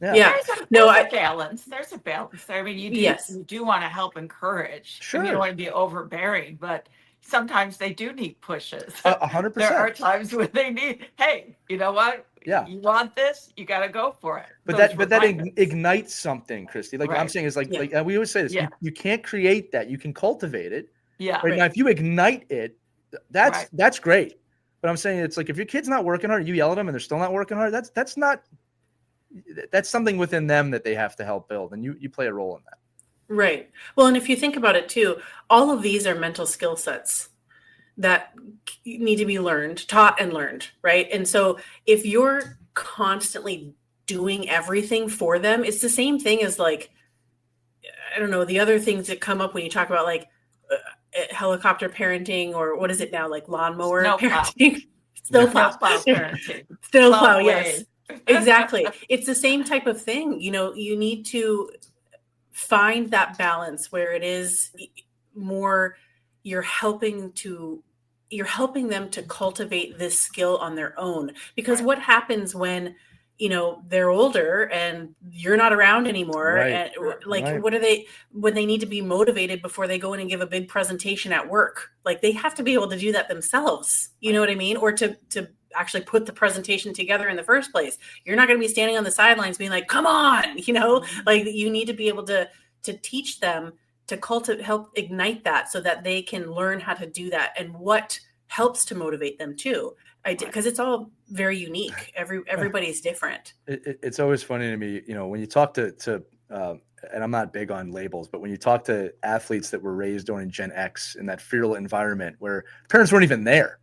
Yeah. There's a balance. There's a balance. I mean, you do want to help encourage. Sure. You don't want to be overbearing, but sometimes they do need pushes. 100%. There are times when they need, hey, you know what? Yeah. You want this? You got to go for it. But that ignites something, Christy. Like I'm saying is like we always say this. Yeah. You can't create that. You can cultivate it. Yeah. Right now, if you ignite it, that's great. But I'm saying it's like, if your kid's not working hard, you yell at them and they're still not working hard. That's something within them that they have to help build, and you play a role in that. Right. Well, and if you think about it too, all of these are mental skill sets that need to be taught and learned, right? And so if you're constantly doing everything for them, it's the same thing as, like, I don't know, the other things that come up when you talk about like helicopter parenting, or what is it now, like lawnmower parenting? Snowplow parenting. Snowplow, yes. Exactly. It's the same type of thing. You need to find that balance where it is more you're helping them to cultivate this skill on their own. Because what happens when they're older and you're not around anymore, and what are they when they need to be motivated before they go in and give a big presentation at work? Like, they have to be able to do that themselves. You know what I mean? Or to actually put the presentation together in the first place. You're not going to be standing on the sidelines being like, come on, like, you need to be able to teach them to help ignite that so that they can learn how to do that, and what helps to motivate them too. Because it's all very unique. Everybody's different. It's always funny to me, when you talk to and I'm not big on labels, but when you talk to athletes that were raised during Gen X in that feral environment where parents weren't even there,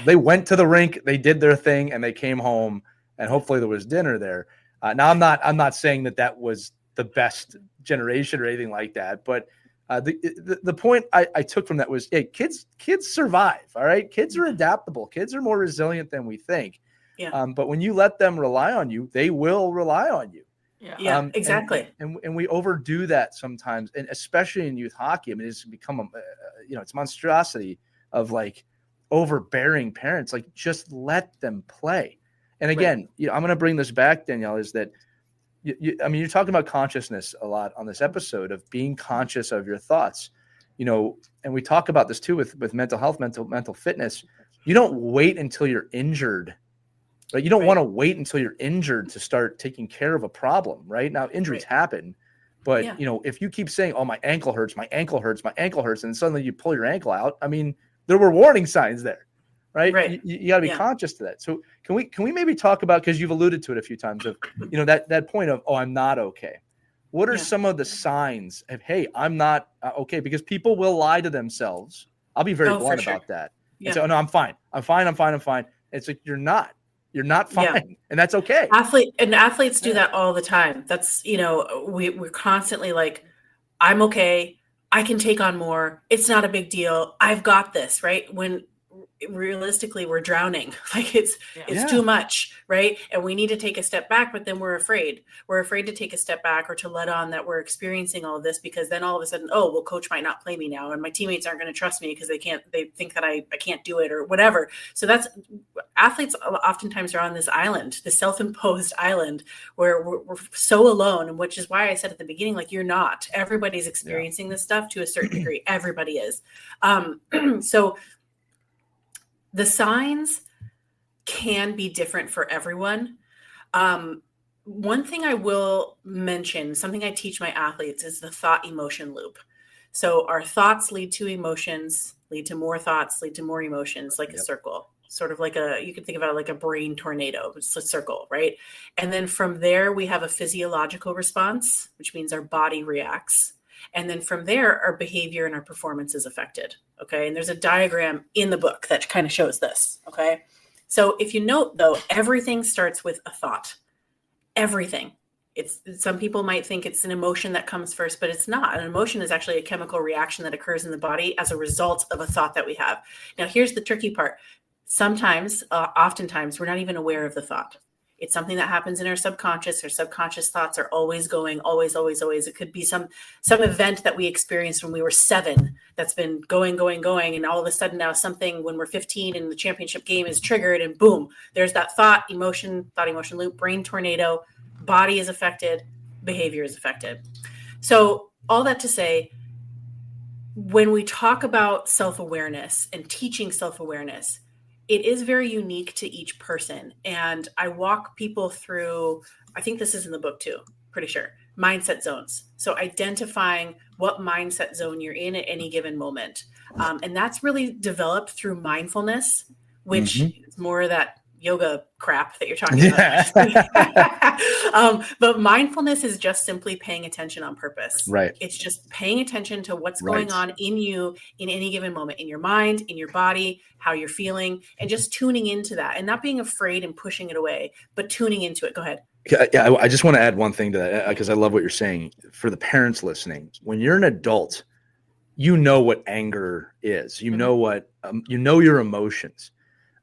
they went to the rink, they did their thing, and they came home, and hopefully there was dinner there. Now I'm not saying that was the best generation or anything like that, but the point I took from that was, hey, kids survive. All right. Kids are adaptable. Kids are more resilient than we think. Yeah. But when you let them rely on you, they will rely on you. Yeah. Exactly. And we overdo that sometimes, and especially in youth hockey. I mean, it's become it's monstrosity of like overbearing parents. Like, just let them play. And again, I'm going to bring this back, Danielle, is that you're talking about consciousness a lot on this episode, of being conscious of your thoughts, and we talk about this too with mental health, mental fitness. You don't wait until you're injured, right? You don't want to wait until you're injured to start taking care of a problem, right? Now, injuries happen, but if you keep saying, oh, my ankle hurts, and suddenly you pull your ankle out, I mean, there were warning signs there. Right. You got to be conscious to that. So can we maybe talk about, because you've alluded to it a few times, of, that point of, oh, I'm not okay. What are some of the signs of, hey, I'm not okay? Because people will lie to themselves. I'll be very blunt about that. And say, oh, no, I'm fine. It's like, you're not fine. And that's okay. Athletes do that all the time. That's, we're constantly like, I'm okay. I can take on more. It's not a big deal. I've got this, right? When realistically we're drowning, like it's too much, right? And we need to take a step back, but then we're afraid to take a step back or to let on that we're experiencing all of this, because then all of a sudden, oh, well, coach might not play me now, and my teammates aren't going to trust me because they think that I can't do it or whatever. So that's, athletes oftentimes are on this island, this self-imposed island where we're so alone, which is why I said at the beginning, like, you're not. Everybody's experiencing this stuff to a certain degree. Everybody is. So the signs can be different for everyone. One thing I will mention, something I teach my athletes, is the thought emotion loop. So our thoughts lead to emotions, lead to more thoughts, lead to more emotions, like a circle, sort of like you can think about it like a brain tornado. It's a circle, right? And then from there, we have a physiological response, which means our body reacts. And then from there, our behavior and our performance is affected. Okay. And there's a diagram in the book that kind of shows this. Okay. So if you note though, everything starts with a thought. Everything. Some people might think it's an emotion that comes first, but it's not. An emotion is actually a chemical reaction that occurs in the body as a result of a thought that we have. Now, here's the tricky part. Sometimes, oftentimes, we're not even aware of the thought. It's something that happens in our subconscious. Our subconscious thoughts are always going, always, always, always. It could be some event that we experienced when we were 7 that's been going. And all of a sudden now something when we're 15 and the championship game is triggered and boom, there's that thought, emotion loop, brain tornado, body is affected, behavior is affected. So all that to say, when we talk about self-awareness and teaching self-awareness, it is very unique to each person. And I walk people through, I think this is in the book too, pretty sure, mindset zones. So identifying what mindset zone you're in at any given moment. And that's really developed through mindfulness, which is more of that yoga crap that you're talking about. But mindfulness is just simply paying attention on purpose. Right. It's just paying attention to what's going on in you in any given moment, in your mind, in your body, how you're feeling, and just tuning into that and not being afraid and pushing it away, but tuning into it. Go ahead. Yeah, I just want to add one thing to that because I love what you're saying. For the parents listening, when you're an adult, you know what anger is. You know what you know your emotions.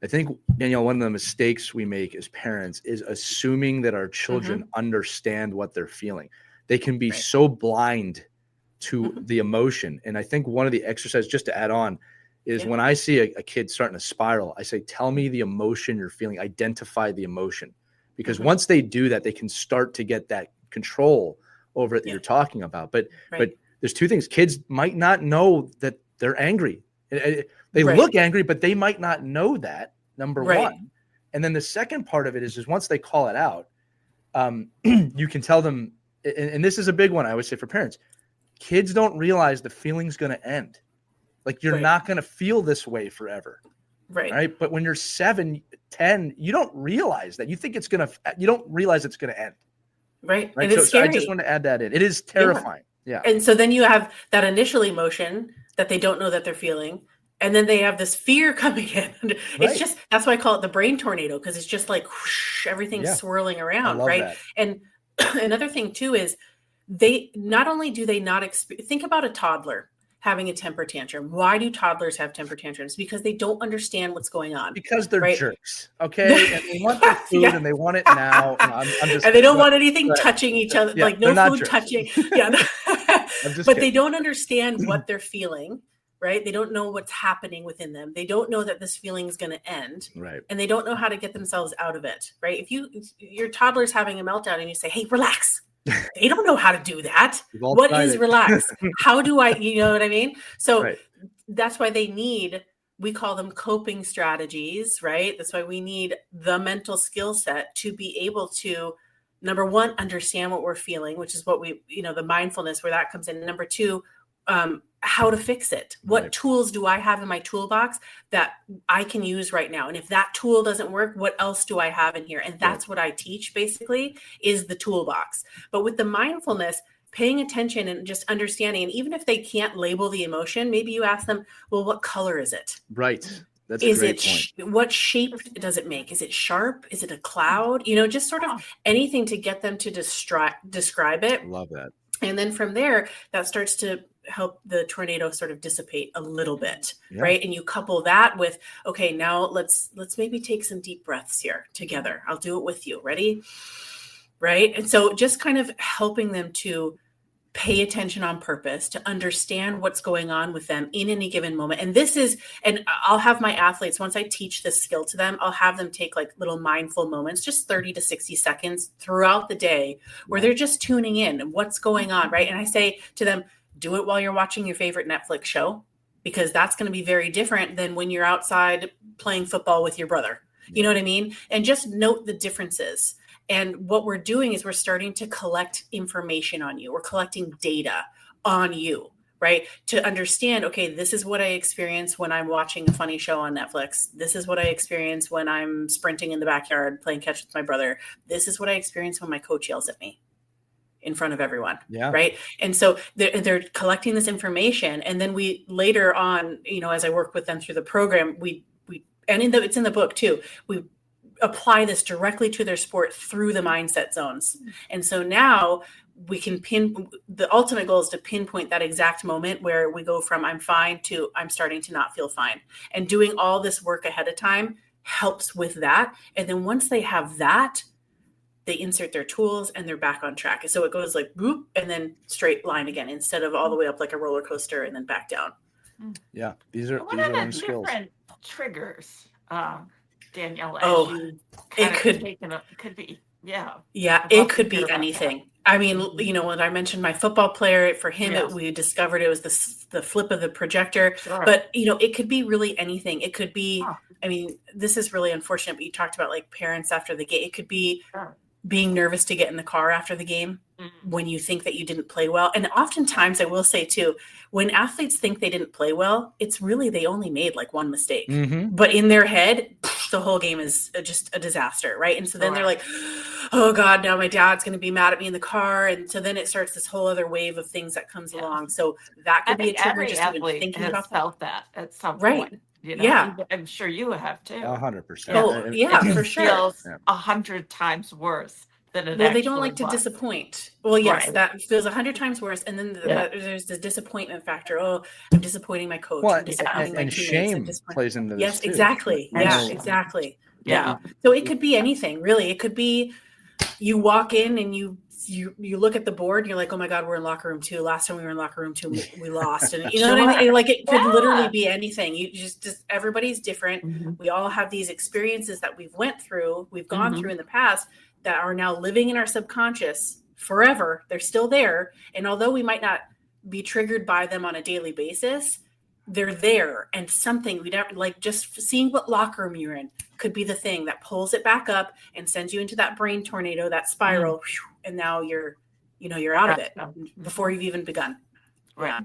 I think, Danielle, one of the mistakes we make as parents is assuming that our children understand what they're feeling. They can be so blind to the emotion. And I think one of the exercises, just to add on, is when I see a kid starting to spiral, I say, tell me the emotion you're feeling, identify the emotion. Because once they do that, they can start to get that control over it that you're talking about. But there's two things. Kids might not know that they're angry. They look angry, but they might not know that, number one. And then the second part of it is once they call it out, you can tell them, and this is a big one I always say for parents, kids don't realize the feeling's going to end. Like you're not going to feel this way forever. Right. But when you're 7, 10, you don't realize that. You think you don't realize it's going to end. Right. And it's scary. I just want to add that in. It is terrifying. Yeah. And so then you have that initial emotion that they don't know that they're feeling. And then they have this fear coming in. It's just, that's why I call it the brain tornado, because it's just like whoosh, everything's swirling around. Right. That. And another thing too is they not only do they not think about a toddler having a temper tantrum. Why do toddlers have temper tantrums? Because they don't understand what's going on. Because they're jerks. Okay. And they want their food and they want it now. I'm just, and they don't want anything touching each other. Like no food touching. But they don't understand what they're feeling. Right. They don't know what's happening within them. They don't know that this feeling is going to end. Right. And they don't know how to get themselves out of it. Right. If your toddler's having a meltdown and you say, hey, relax. They don't know how to do that. What is relax? How do I, you know what I mean? So that's why we call them coping strategies, right? That's why we need the mental skill set to be able to, number one, understand what we're feeling, which is what the mindfulness where that comes in. Number two, how to fix it. What tools do I have in my toolbox that I can use right now? And if that tool doesn't work, what else do I have in here? And that's what I teach basically is the toolbox. But with the mindfulness, paying attention and just understanding, and even if they can't label the emotion, maybe you ask them, well, what color is it? Right. That's a great point. What shape does it make? Is it sharp? Is it a cloud? Just sort of anything to get them to describe it. Love that. And then from there, that starts to help the tornado sort of dissipate a little bit, right? And you couple that with, okay, now let's maybe take some deep breaths here together. I'll do it with you. Ready? Right? And so just kind of helping them to pay attention on purpose, to understand what's going on with them in any given moment. And I'll have my athletes, once I teach this skill to them, I'll have them take like little mindful moments, just 30 to 60 seconds throughout the day where they're just tuning in and what's going on, right? And I say to them, do it while you're watching your favorite Netflix show, because that's going to be very different than when you're outside playing football with your brother. You know what I mean? And just note the differences. And what we're doing is we're starting to collect information on you. We're collecting data on you, right? To understand, okay, this is what I experience when I'm watching a funny show on Netflix. This is what I experience when I'm sprinting in the backyard playing catch with my brother. This is what I experience when my coach yells at me. in front of everyone. Yeah. Right. And so they're collecting this information. And then we later on, as I work with them through the program, it's in the book too. We apply this directly to their sport through the mindset zones. And so now we can the ultimate goal is to pinpoint that exact moment where we go from I'm fine to I'm starting to not feel fine. And doing all this work ahead of time helps with that. And then once they have that, they insert their tools and they're back on track. So it goes like boop and then straight line again instead of all the way up like a roller coaster and then back down. Yeah, these are the skills. Different triggers, Danielle. It could be. Yeah. Yeah, it could be anything. I mean, when I mentioned my football player, for him, we discovered it was the flip of the projector. Sure. But, it could be really anything. It could be, I mean, this is really unfortunate, but you talked about like parents after the game. It could be being nervous to get in the car after the game when you think that you didn't play well. And oftentimes I will say too, when athletes think they didn't play well, it's really, they only made like one mistake, but in their head, the whole game is just a disaster. Right. And so then they're like, oh God, now my dad's going to be mad at me in the car. And so then it starts this whole other wave of things that comes along. So that could be a trigger just even thinking about felt that at some point. I'm sure you have too. 100%. Oh, yeah, for sure. It feels 100 times worse than it they don't like to disappoint. Well, yes, that feels 100 times worse. And then there's the disappointment factor. Oh, I'm disappointing my coach. Well, and shame plays into this. Yes, too. Exactly. Yeah, exactly. Yeah. So it could be anything, really. It could be you walk in and you look at the board and you're like, oh my God, we're in locker room 2. Last time we were in locker room 2, we lost. And you know what I mean? Like it could literally be anything. You just everybody's different. We all have these experiences that we've gone through in the past that are now living in our subconscious forever. They're still there. And although we might not be triggered by them on a daily basis, they're there. And something we don't like, just seeing what locker room you're in could be the thing that pulls it back up and sends you into that brain tornado, that spiral. And now you're out of it before you've even begun. Right.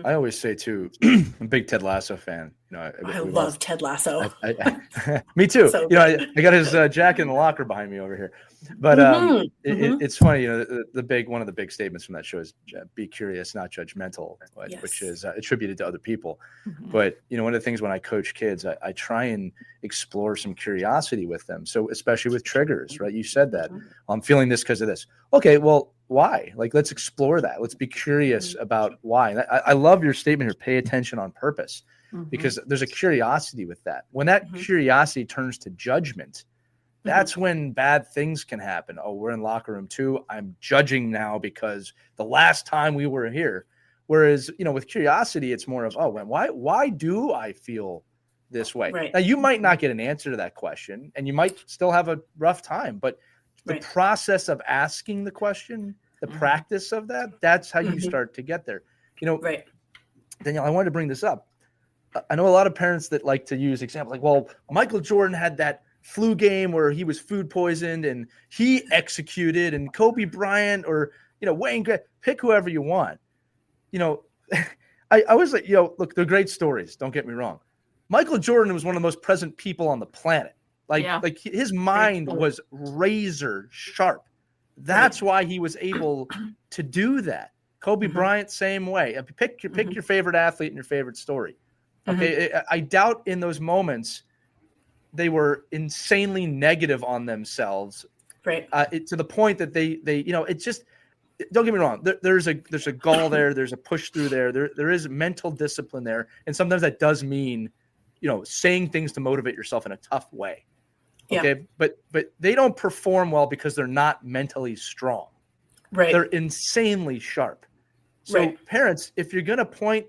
I always say too, I'm a big Ted Lasso fan. I love Ted Lasso. Me too. So I got his jacket in the locker behind me over here. But it's funny. One of the big statements from that show is be curious, not judgmental, which is attributed to other people. But one of the things when I coach kids, I try and explore some curiosity with them. So especially with triggers, right? You said that I'm feeling this because of this. Okay, well, why? Like, let's explore that. Let's be curious about why. And I love your statement here. Pay attention on purpose, because there's a curiosity with that. When that curiosity turns to judgment, that's when bad things can happen. Oh, we're in locker room 2. I'm judging now because the last time we were here. Whereas, with curiosity, it's more of, why do I feel this way? Right. Now, you might not get an answer to that question, and you might still have a rough time, but the process of asking the question, the practice of that's how you start to get there. Danielle, I wanted to bring this up. I know a lot of parents that like to use examples like, well, Michael Jordan had that flu game where he was food poisoned and he executed, and Kobe Bryant or, Wayne, pick whoever you want. I was like, look, they're great stories. Don't get me wrong. Michael Jordan was one of the most present people on the planet. Like his mind was razor sharp. That's why he was able to do that. Kobe Bryant, same way. Pick your favorite athlete and your favorite story. Okay, I doubt in those moments they were insanely negative on themselves, right? To the point that they it's just, don't get me wrong. There's a gall there. There's a push through there. There is mental discipline there, and sometimes that does mean, saying things to motivate yourself in a tough way. Okay, but they don't perform well because they're not mentally strong. Right. They're insanely sharp. So parents, if you're gonna point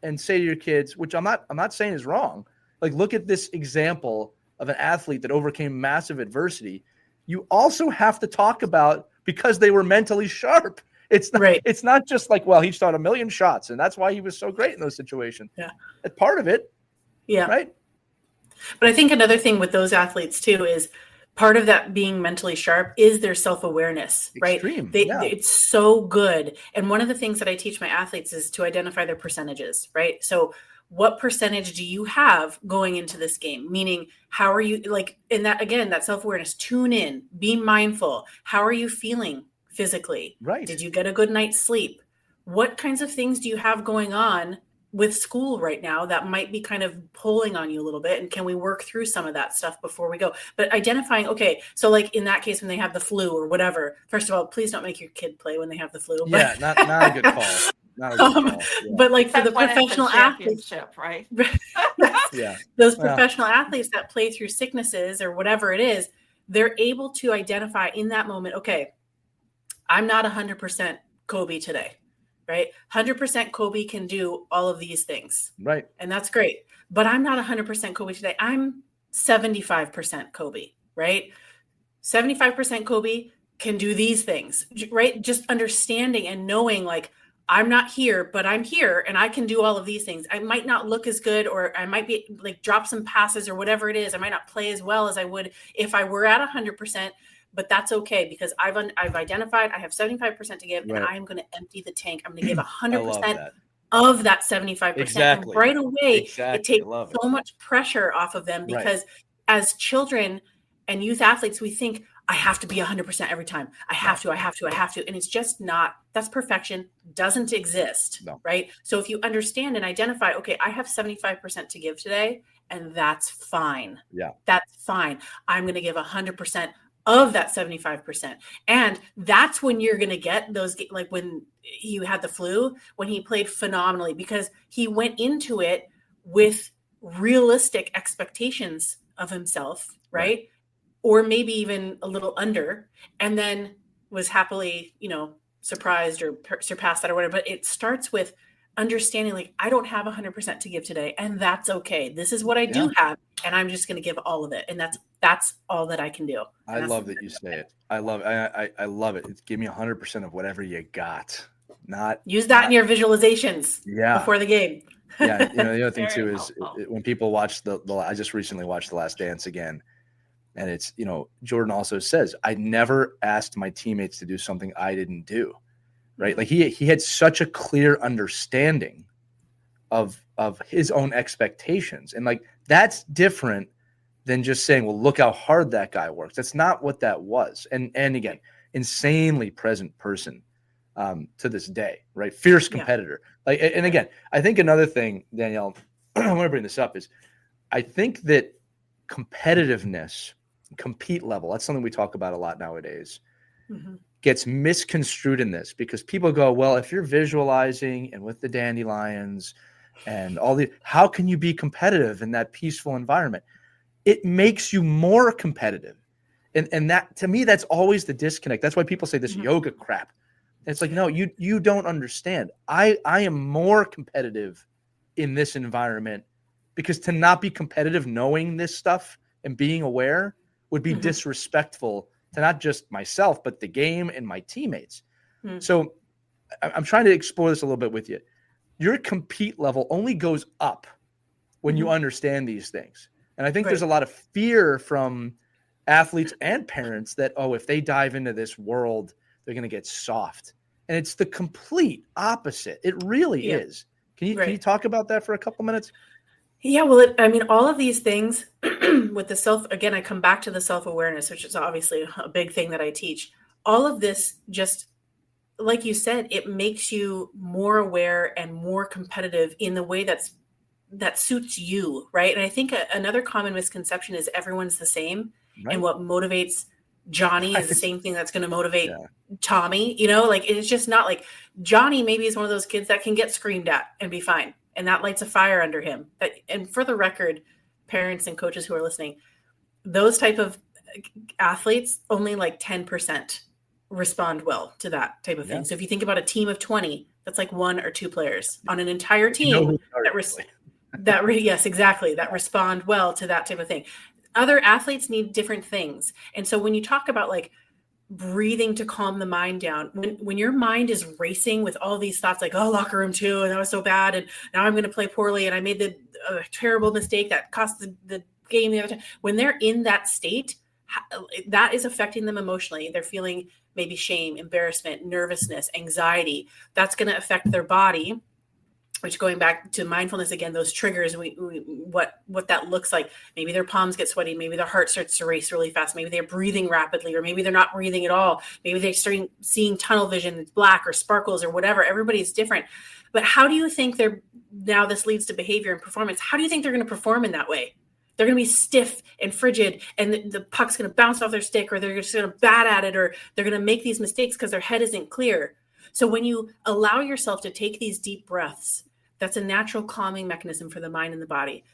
and say to your kids, which I'm not saying is wrong, like, look at this example of an athlete that overcame massive adversity. You also have to talk about because they were mentally sharp. It's not just like, well, he shot a million shots and that's why he was so great in those situations. Yeah. That's part of it. Yeah. Right. But I think another thing with those athletes too is part of that being mentally sharp is their self-awareness, right? It's so good. And one of the things that I teach my athletes is to identify their percentages, right? So what percentage do you have going into this game? Meaning, how are you, like, in that, again, that self-awareness, tune in, be mindful. How are you feeling physically? Right. Did you get a good night's sleep? What kinds of things do you have going on with school right now that might be kind of pulling on you a little bit? And can we work through some of that stuff before we go? But identifying, okay, so like in that case, when they have the flu or whatever, first of all, please don't make your kid play when they have the flu. Yeah, not a good call. Not a good call. Yeah. But like for the professional athletes, right? Yeah. Those professional athletes that play through sicknesses or whatever it is, they're able to identify in that moment, okay, I'm not 100% Kobe today. Right? 100% Kobe can do all of these things. Right. And that's great. But I'm not 100% Kobe today. I'm 75% Kobe, right? 75% Kobe can do these things, right? Just understanding and knowing like, I'm not here, but I'm here and I can do all of these things. I might not look as good, or I might be like drop some passes or whatever it is. I might not play as well as I would if I were at 100%. But that's okay because I've identified I have 75% to give, and I'm going to empty the tank. I'm going to give 100% of that 75%. Exactly. And right away, it takes so much pressure off of them because as children and youth athletes, we think I have to be 100% every time. I have to. And it's just not, that's perfection doesn't exist. No. Right. So if you understand and identify, okay, I have 75% to give today, and that's fine. Yeah. That's fine. I'm going to give 100% of that 75%. And that's when you're going to get those, like when you had the flu, when he played phenomenally, because he went into it with realistic expectations of himself, right? Or maybe even a little under, and then was happily, surprised or surpassed that or whatever. But it starts with understanding, like, I don't have 100% to give today, and that's okay. This is what I do have, and I'm just going to give all of it. And that's all that I can do. I love that you say it. I love it. It's give me 100% of whatever you got. Not use that in your visualizations before the game. Yeah. The other thing too is when people watch I just recently watched The Last Dance again, and it's, Jordan also says, I never asked my teammates to do something I didn't do. Right. Like he had such a clear understanding of his own expectations. And like, that's different than just saying, well, look how hard that guy works. That's not what that was. And again, insanely present person to this day, right? Fierce competitor. Like, and again, I think another thing, Danielle, I want to bring this up is I think that competitiveness, compete level, that's something we talk about a lot nowadays, gets misconstrued in this because people go, well, if you're visualizing and with the dandelions and how can you be competitive in that peaceful environment? It makes you more competitive. And that, to me, that's always the disconnect. That's why people say this yoga crap. And it's like, no, you don't understand. I am more competitive in this environment because to not be competitive, knowing this stuff and being aware would be disrespectful to not just myself, but the game and my teammates. So I'm trying to explore this a little bit with you. Your compete level only goes up when you understand these things. And I think there's a lot of fear from athletes and parents that, if they dive into this world, they're going to get soft. And it's the complete opposite. It really is. Can you talk about that for a couple minutes? Yeah, well, all of these things with the again, I come back to the self-awareness, which is obviously a big thing that I teach. All of this, just like you said, it makes you more aware and more competitive in the way that suits you, right? And I think another common misconception is everyone's the same, and what motivates Johnny is the same thing that's going to motivate Tommy. Like it's just not like Johnny maybe is one of those kids that can get screamed at and be fine. And that lights a fire under him. And for the record, parents and coaches who are listening, those type of athletes, only like 10% respond well to that type of thing. So if you think about a team of 20, that's like 1 or 2 players on an entire team that respond well to that type of thing. Other athletes need different things. And so when you talk about like breathing to calm the mind down, when your mind is racing with all these thoughts like, oh, locker room too, and that was so bad, and now I'm going to play poorly, and I made the terrible mistake that cost the game the other time. When they're in that state, that is affecting them emotionally. They're feeling maybe shame, embarrassment, nervousness, anxiety. That's going to affect their body. which going back to mindfulness again, those triggers, what that looks like. Maybe their palms get sweaty. Maybe their heart starts to race really fast. Maybe they're breathing rapidly, or maybe they're not breathing at all. Maybe they're starting seeing tunnel vision, it's black or sparkles or whatever. Everybody's different. But how do you think now this leads to behavior and performance? How do you think they're going to perform in that way? They're going to be stiff and frigid, and the puck's going to bounce off their stick, or they're just going to bat at it, or they're going to make these mistakes because their head isn't clear. So when you allow yourself to take these deep breaths, that's a natural calming mechanism for the mind and the body.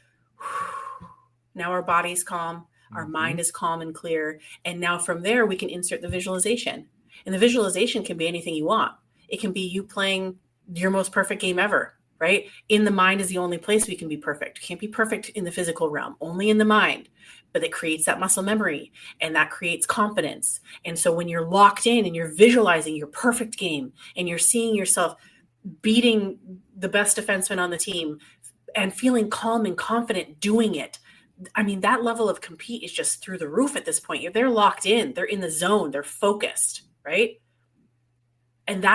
Now our body's calm, our mind is calm and clear. And now from there, we can insert the visualization. And the visualization can be anything you want. It can be you playing your most perfect game ever, right? In the mind is the only place we can be perfect. Can't be perfect in the physical realm, only in the mind. But it creates that muscle memory, and that creates confidence. And so when you're locked in and you're visualizing your perfect game, and you're seeing yourself beating the best defenseman on the team and feeling calm and confident doing it, I mean, that level of compete is just through the roof at this point. They're locked in, they're in the zone, they're focused, right? And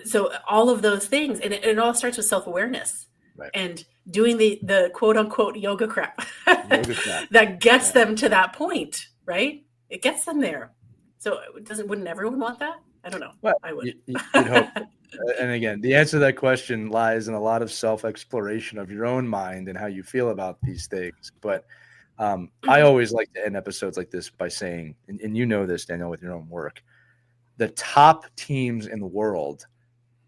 so all of those things, and it all starts with self-awareness, right? And doing the quote unquote yoga crap that gets them to that point, right? It gets them there. So wouldn't everyone want that? I don't know. Well, I would. You'd hope. And again, the answer to that question lies in a lot of self-exploration of your own mind and how you feel about these things. But I always like to end episodes like this by saying, and you know this, Danielle, with your own work, the top teams in the world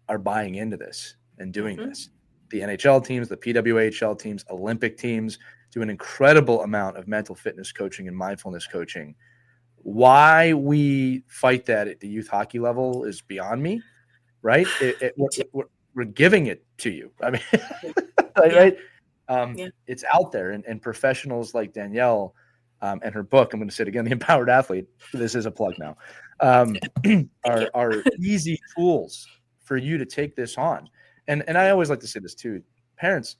are buying into this and doing this. The NHL teams, the PWHL teams, Olympic teams do an incredible amount of mental fitness coaching and mindfulness coaching. Why we fight that at the youth hockey level is beyond me, right? We're giving it to you. I mean, right? It's out there, and professionals like Danielle and her book, I'm going to say it again, The Empowered Athlete, this is a plug now, are easy tools for you to take this on. And I always like to say this too, parents,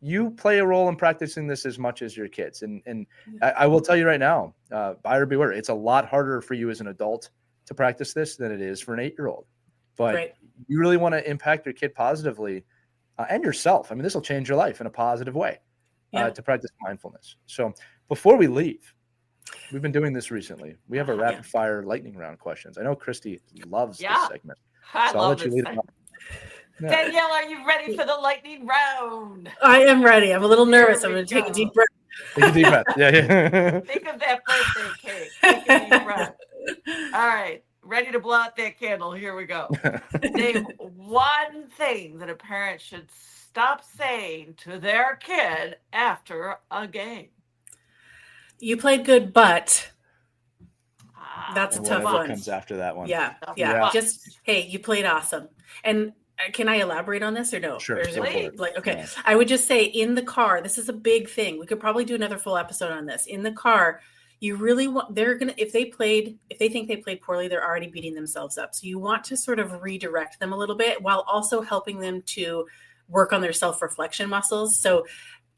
you play a role in practicing this as much as your kids. And I will tell you right now, buyer beware, it's a lot harder for you as an adult to practice this than it is for an 8-year-old. But you really want to impact your kid positively and yourself. I mean, this will change your life in a positive way to practice mindfulness. So before we leave, we've been doing this recently. We have a rapid fire lightning round questions. I know Christy loves this segment. So I'll let you lead it up. Yeah. Danielle, are you ready for the lightning round? I am ready. I'm a little nervous. I'm going to take a deep breath. Take a deep breath. Yeah. Think of that birthday cake. Take a deep breath. All right. Ready to blow out that candle. Here we go. Name one thing that a parent should stop saying to their kid after a game. You played good, but that's a tough one. What comes after that one? Yeah. Just, hey, you played awesome. And can I elaborate on this or no? Sure. Okay. I would just say in the car, this is a big thing. We could probably do another full episode on this. In the car, you really want, if they think they played poorly, they're already beating themselves up. So you want to sort of redirect them a little bit while also helping them to work on their self-reflection muscles. So,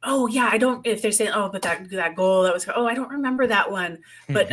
if they're saying, but that goal, I don't remember that one, but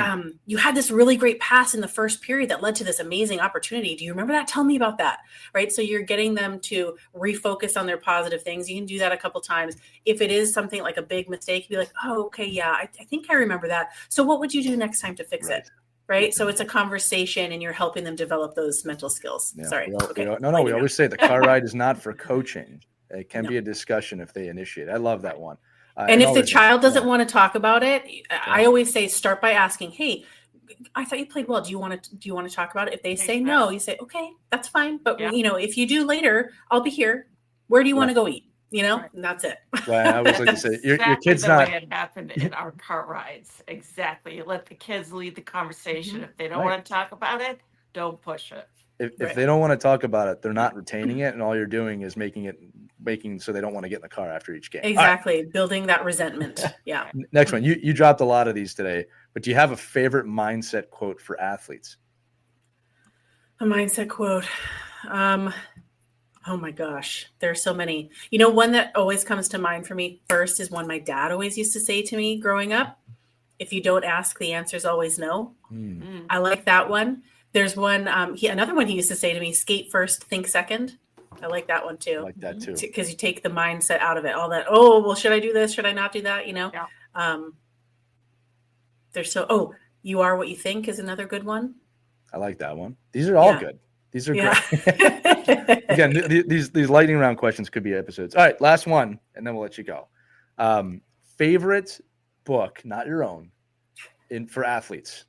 you had this really great pass in the first period that led to this amazing opportunity. Do you remember that? Tell me about that. Right. So you're getting them to refocus on their positive things. You can do that a couple times. If it is something like a big mistake, be like, I think I remember that. So what would you do next time to fix it? Right. So it's a conversation and you're helping them develop those mental skills. Yeah. Sorry. We always say the car ride is not for coaching. It can be a discussion if they initiate. I love that one. And if the child doesn't want to talk about it, I always say start by asking, "Hey, I thought you played well. Do you want to talk about it?" If they say no, you say, "Okay, that's fine. But if you do later, I'll be here. Where do you want to go eat?" And that's it. Well, I always like to say, your kid's the not. Way it happened in our car rides. Exactly. You let the kids lead the conversation. If they don't want to talk about it, don't push it. If they don't want to talk about it, they're not retaining it, and all you're doing is making so they don't want to get in the car after each game. Exactly. Right. Building that resentment. Yeah. Next one. You dropped a lot of these today, but do you have a favorite mindset quote for athletes? A mindset quote. Oh my gosh. There are so many. One that always comes to mind for me first is one my dad always used to say to me growing up. If you don't ask, the answer is always no. I like that one. There's one, another one he used to say to me, skate first, think second. I like that one too. I like that too. Because you take the mindset out of it. All that, oh, well, should I do this? Should I not do that? Yeah. You Are What You Think is another good one. I like that one. These are all good. These are great. Again, these lightning round questions could be episodes. All right, last one, and then we'll let you go. Favorite book, not your own, for athletes?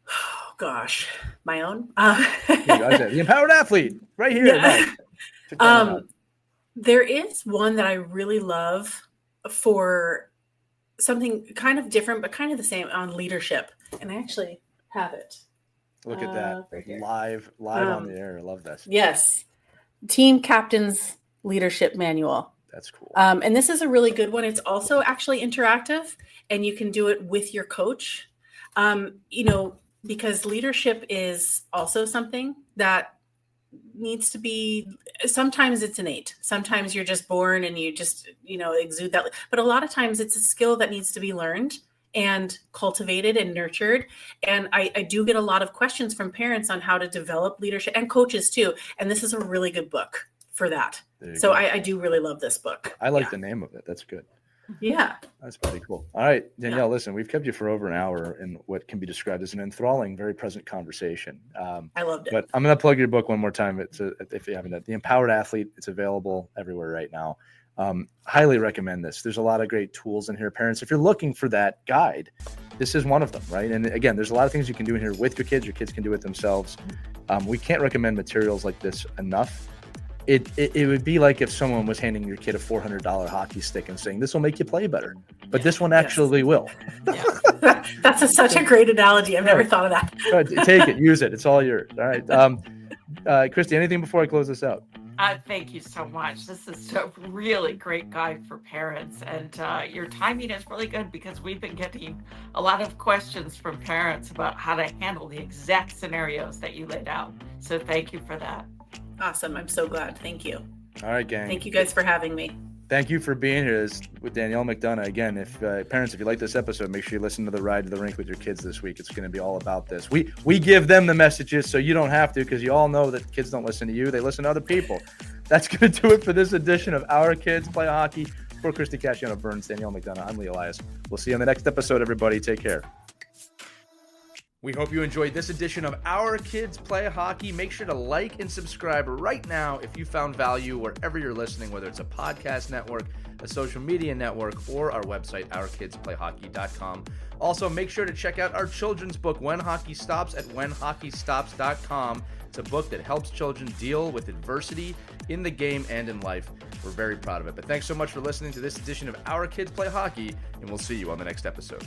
Oh, gosh. My own? The Empowered Athlete, right here. Yeah. There is one that I really love for something kind of different, but kind of the same, on leadership. And I actually have it. Look at that. Right live on the air. I love this. Yes. Team Captain's Leadership Manual. That's cool. And this is a really good one. It's also actually interactive, and you can do it with your coach. Because leadership is also something that needs to be, sometimes it's innate. Sometimes you're just born and you just, exude that. But a lot of times it's a skill that needs to be learned and cultivated and nurtured. And I do get a lot of questions from parents on how to develop leadership, and coaches too. And this is a really good book for that. So I do really love this book. I like the name of it. That's good. Yeah. That's pretty cool. All right, Danielle, listen, we've kept you for over an hour in what can be described as an enthralling, very present conversation. I loved it. But I'm going to plug your book one more time. If you haven't, The Empowered Athlete, it's available everywhere right now. Highly recommend this. There's a lot of great tools in here. Parents, if you're looking for that guide, this is one of them, right? And again, there's a lot of things you can do in here with your kids. Your kids can do it themselves. We can't recommend materials like this enough. It would be like if someone was handing your kid a $400 hockey stick and saying, this will make you play better. But this one actually will. Yeah. That's such a great analogy. I've never thought of that. Right, take it, use it. It's all yours. All right. Christy, anything before I close this out? Thank you so much. This is a really great guide for parents, and your timing is really good because we've been getting a lot of questions from parents about how to handle the exact scenarios that you laid out. So thank you for that. Awesome. I'm so glad. Thank you. All right, gang. Thank you guys for having me. Thank you for being here. This with Danielle McDonough. Again, if parents, if you like this episode, make sure you listen to the Ride to the Rink with your kids this week. It's going to be all about this. We give them the messages so you don't have to, because you all know that kids don't listen to you. They listen to other people. That's going to do it for this edition of Our Kids Play Hockey. For Christy Casciano-Burns, Danielle McDonough, I'm Lee Elias. We'll see you on the next episode, everybody. Take care. We hope you enjoyed this edition of Our Kids Play Hockey. Make sure to like and subscribe right now if you found value wherever you're listening, whether it's a podcast network, a social media network, or our website, ourkidsplayhockey.com. Also, make sure to check out our children's book, When Hockey Stops, at whenhockeystops.com. It's a book that helps children deal with adversity in the game and in life. We're very proud of it. But thanks so much for listening to this edition of Our Kids Play Hockey, and we'll see you on the next episode.